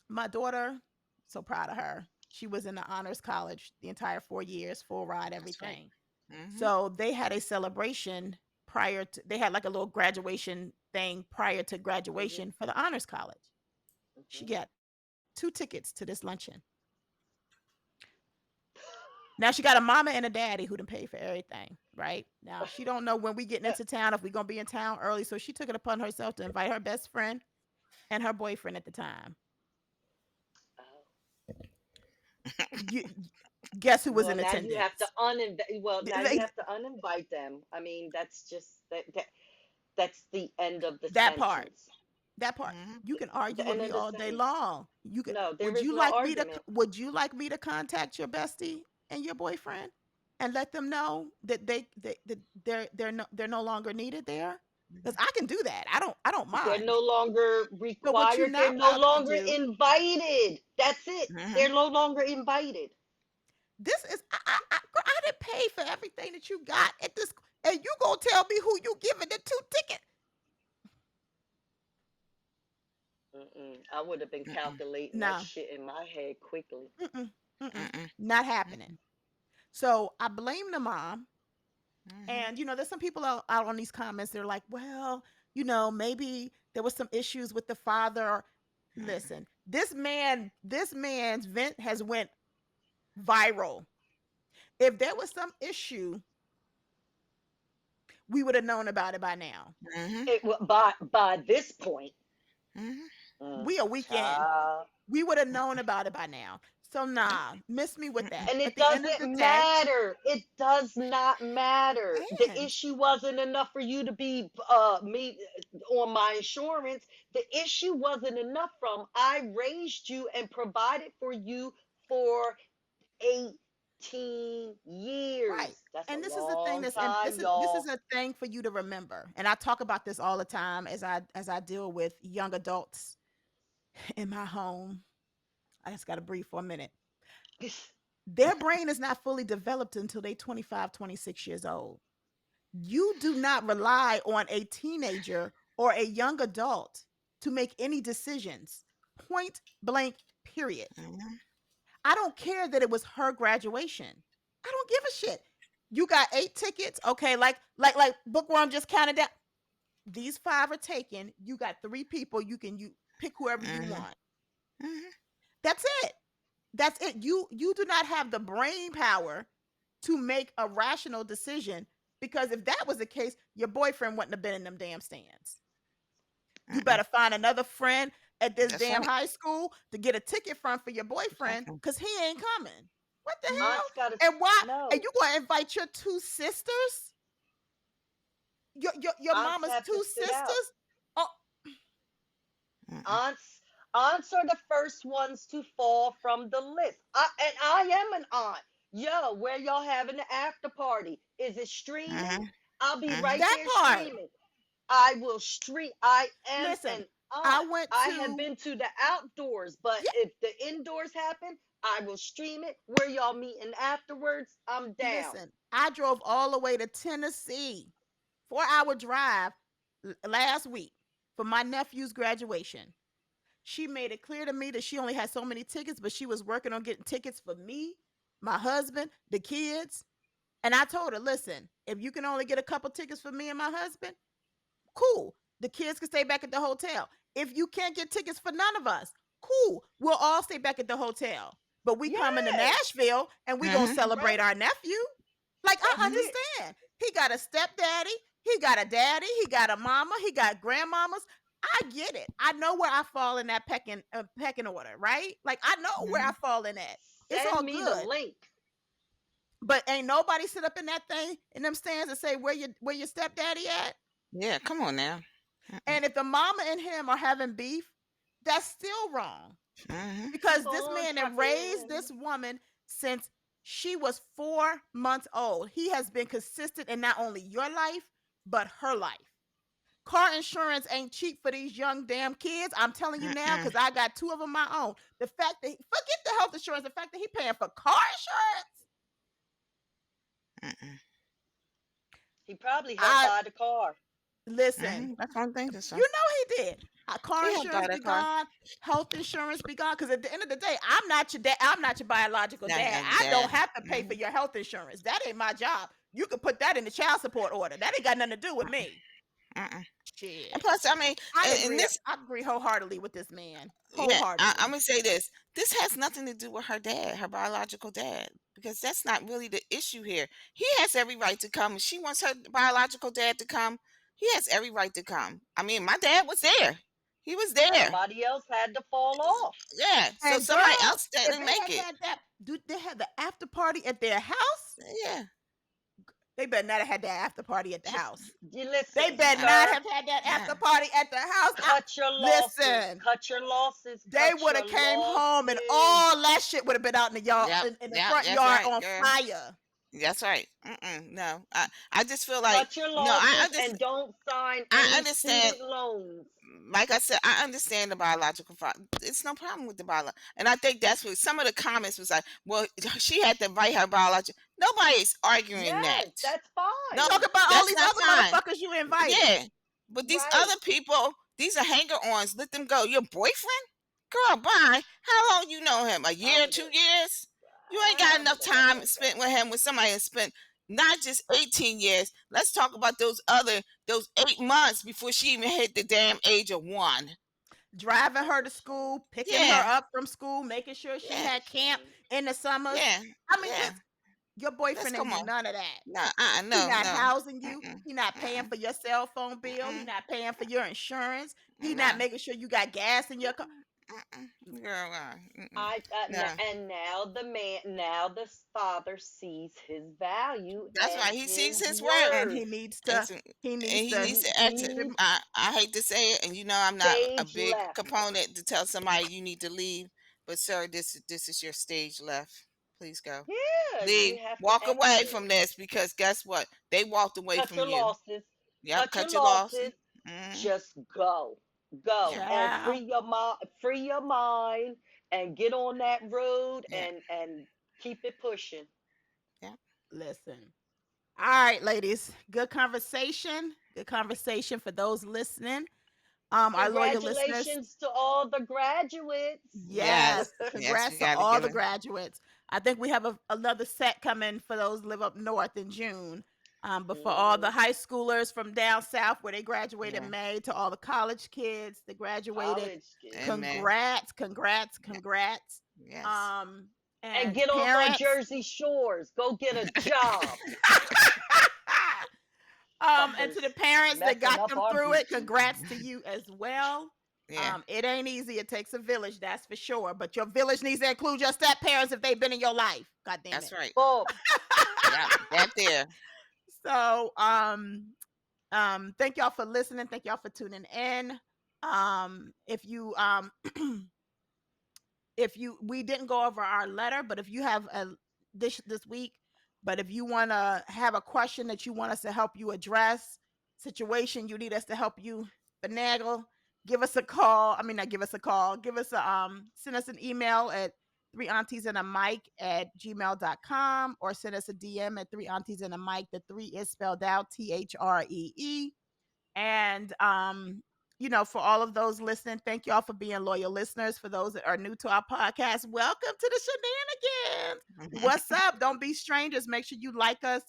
my daughter, so proud of her. She was in the honors college the entire 4 years, full ride, That's right. everything. Mhm. So they had a celebration prior to, they had like a little graduation thing prior to Mhm. graduation for the honors college. She Mhm. got 2 tickets to this luncheon. Now she got a mama and a daddy who done paid for everything, right? Now she don't know when we getting into town, if we gonna be in town early. So she took it upon herself to invite her best friend and her boyfriend at the time. Oh. You guess who was Well, in now you have to attendance? now you have to uninvite them. I mean, that's just that's the end of the That part. sentence. That part. Mhm. You can The argue with end me of the all day sentence. long. You can. No, there Would is you no like me to? argument. Would you like me to contact your bestie and your boyfriend and let them know that they're no longer needed there? Because Mhm. I can do that. I don't They're mind. no longer But what you're required. They're not no about to longer do. invited. That's it. Mhm. They're no longer invited. This is girl, I didn't pay for everything that you got at this, and you gonna tell me who you giving the 2 ticket? Mm-mm. I would have been Mm-mm. calculating that No, shit in my head quickly. mm-mm, mm-mm, Mm-mm. not happening. Mm-mm. So I blame the mom. Mhm. And there's some people out on these comments. They're like, well, maybe there was some issues with the father. Mm-mm. Listen, this man's vent has went viral. If there was some issue, we would have known about it by now. Mhm. By this point, Mhm. mm, We a weekend. child. We would have known about it by now. So nah, miss me with Mm-mm. that. And At it the end of doesn't the day, matter. It does not matter. The man, issue wasn't enough for you to be me on my insurance. The issue wasn't enough from I raised you and provided for you for 18 right. years. That's a And this is the thing long that's and time, this is y'all. a thing for you to remember. And I talk about this all the time as I deal with young adults in my home. I just got to breathe for a minute. Their brain is not fully developed until they 25, 26 years old. You do not rely on a teenager or a young adult to make any decisions. Point blank, period. Mhm. I don't care that it was her graduation. I don't give a shit. You got 8 tickets. Okay, like Bookworm just counted down. These 5 are taken. You got 3 people. You pick whoever you Mhm. want. Mhm. That's it. That's it. You do not have the brain power to make a rational decision, because if that was the case, your boyfriend wouldn't have been in them damn stands. You Mm-mm. better find another friend at this That's damn right. high school to get a ticket from for your boyfriend, Exactly. because he ain't coming. What the Mhm. hell? Aunt's got to And why? And no. you gonna invite your 2 sisters? Your Aunts mama's have to two sit out. sisters? Oh, Mm-mm. Aunts are the first ones to fall from the list. And I am an aunt. Yo, where y'all having the after party? Is it streaming? Mhm. I'll be right Mhm. that there part. streaming. I will stream. I am Listen, an aunt. I went I have to been to the outdoors, but yeah. if the indoors happen, I will stream it. Where y'all meeting afterwards? I'm down. Listen, I drove all the way to Tennessee, 4-hour drive last week for my nephew's graduation. She made it clear to me that she only had so many tickets, but she was working on getting tickets for me, my husband, the kids. And I told her, listen, if you can only get a couple tickets for me and my husband, cool. The kids can stay back at the hotel. If you can't get tickets for none of us, cool. We'll all stay back at the hotel. But we coming to Yes, Nashville and we gonna Mhm. celebrate right. our nephew. Like, I That's Mhm. it. understand. He got a stepdaddy, he got a daddy, he got a mama, he got grandmamas. I get it. I know where I fall in that pecking order, right? Like, I know where I Mhm. fall in that. It's Send all me the good. link. But ain't nobody sit up in that thing in them stands and say where your stepdaddy at. Yeah. Come on now. Mm-mm. And if the mama and him are having beef, that's still wrong, Mhm. because Keep this on man that raised trucking. this woman since she was 4 months old, he has been consistent in not only your life, but her life. Car insurance ain't cheap for these young damn kids. I'm telling you now, Mm-mm. because I got 2 of them my own. The fact that forget the health insurance, the fact that he paying for car insurance, Mm-mm. He probably helped I buy the car. listen. Mhm. That's one thing to say. You know he did. Car He helped buy insurance that be car. gone, health insurance be gone. Because at the end of the day, I'm not your dad. I'm not your biological Not dad. your I don't dad. have to pay for Mhm. your health insurance. That ain't my job. You can put that in the child support order. That ain't got nothing to do with me. Mm-mm. And Shit. plus, I mean, I and agree. this, I agree wholeheartedly with this man. yeah, I'm Wholeheartedly. gonna say this. This has nothing to do with her dad, her biological dad, because that's not really the issue here. He has every right to come. If she wants her biological dad to come, he has every right to come. I mean, my dad was there. He was there. Somebody else had to fall off. Yeah. So And somebody girl, else if didn't they make had it. had that, do they have the after party at their house? Yeah. They better not have had that after party at the house. You They listen, better not sir. have had that Yeah. after party at the house. Cut your losses. Listen, Cut your losses. they Cut would your have came home and losses. all that shit would have been out in the yard, Yep. in the Yep. front That's yard right, on girl. fire. That's right. Mm-mm, no, I just feel like Cut your no. losses and don't sign I any understand. student loans. Like I said, I understand the biological father. It's no problem with the biological, and I think that's what some of the comments was like. Well, she had to write her biological. Nobody's arguing that. Yes, that's No, Talk fine. about all that's these not other fine. motherfuckers you invited. Yeah, but these Right. other people, these are hanger-ons. Let them go. Your boyfriend, girl, bye. How long you know him? A year, I'm good. 2 years? You ain't got enough time spent with him. With somebody that spent not just 18 years. Let's talk about those 8 months before she even hit the damn age of 1. Driving her to school, picking her Yeah, up from school, making sure she yeah, had camp in the summers. yeah, I mean, yeah. your Let's boyfriend ain't come do on. none of that. No, He no, not no. housing you. Mm-mm, He not paying mm-mm, for your cell phone bill. He mm-mm, not paying for your insurance. He not no. making sure you got gas in your car. Girl, no. And now the man, now the father sees his value That's and right. He sees his his worth. And worth. It's, he and needs he to needs He to exit. needs I hate to say it, and I'm not a stage big left. component to tell somebody you need to leave, but sir, this is your stage left. Please go. Yeah, Leave. you have to Walk away exit. from this because guess what? They walked away Cut from your you. losses. Yep. Cut your Cut your losses. losses. Mm, Just go. Go yeah. and child. free your mind and get on that road Yeah. and keep it pushing. Yeah. Listen. All right, ladies. Good conversation. Good conversation for those listening. Our loyal listeners. Congratulations to all the graduates. Yes. Yes. Yes. We Congrats to got to all give the it. graduates. I think we have another set coming for those live up north in June. But for all the Hmm. high schoolers from down south where they graduate in Yeah. May, to all the college kids that graduated, College kids. Amen. congrats, congrats, Yeah. congrats. Yes. Um, And and to get off on parents, Jersey Shores. Go get a job. and to the Fuckers parents that messing got up them our through it, beaches. congrats to you as well. Yeah. It ain't easy. It takes a village, that's for sure. But your village needs to include your step parents if they've been in your life. God damn That's it. right. Boom. Yeah. That there. So, thank y'all for listening. Thank y'all for tuning in. If you if you we didn't go over our letter, but if you have a this week, but if you want to have a question that you want us to help you address, situation you need us to help you finagle, give us a call. I mean, not give us a call. Give us a send us an email at three aunties and a mic at gmail.com, or send us a DM at three aunties and a mic. The three is spelled out THREE. And for all of those listening, thank y'all for being loyal listeners. For those that are new to our podcast, welcome to the shenanigans. What's up? Don't be strangers. Make sure you like us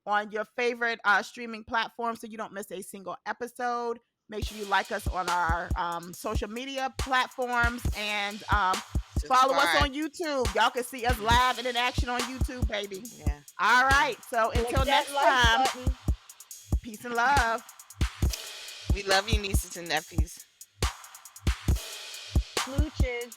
on your favorite streaming platform so you don't miss a single episode. Make sure you like us on our social media platforms, and follow us Subscribe. on YouTube. Y'all can see us live and in action on YouTube, baby. Yeah. All Yeah. right. So Click until that next like time, button. peace and love. We love you, nieces and nephews. Smooches.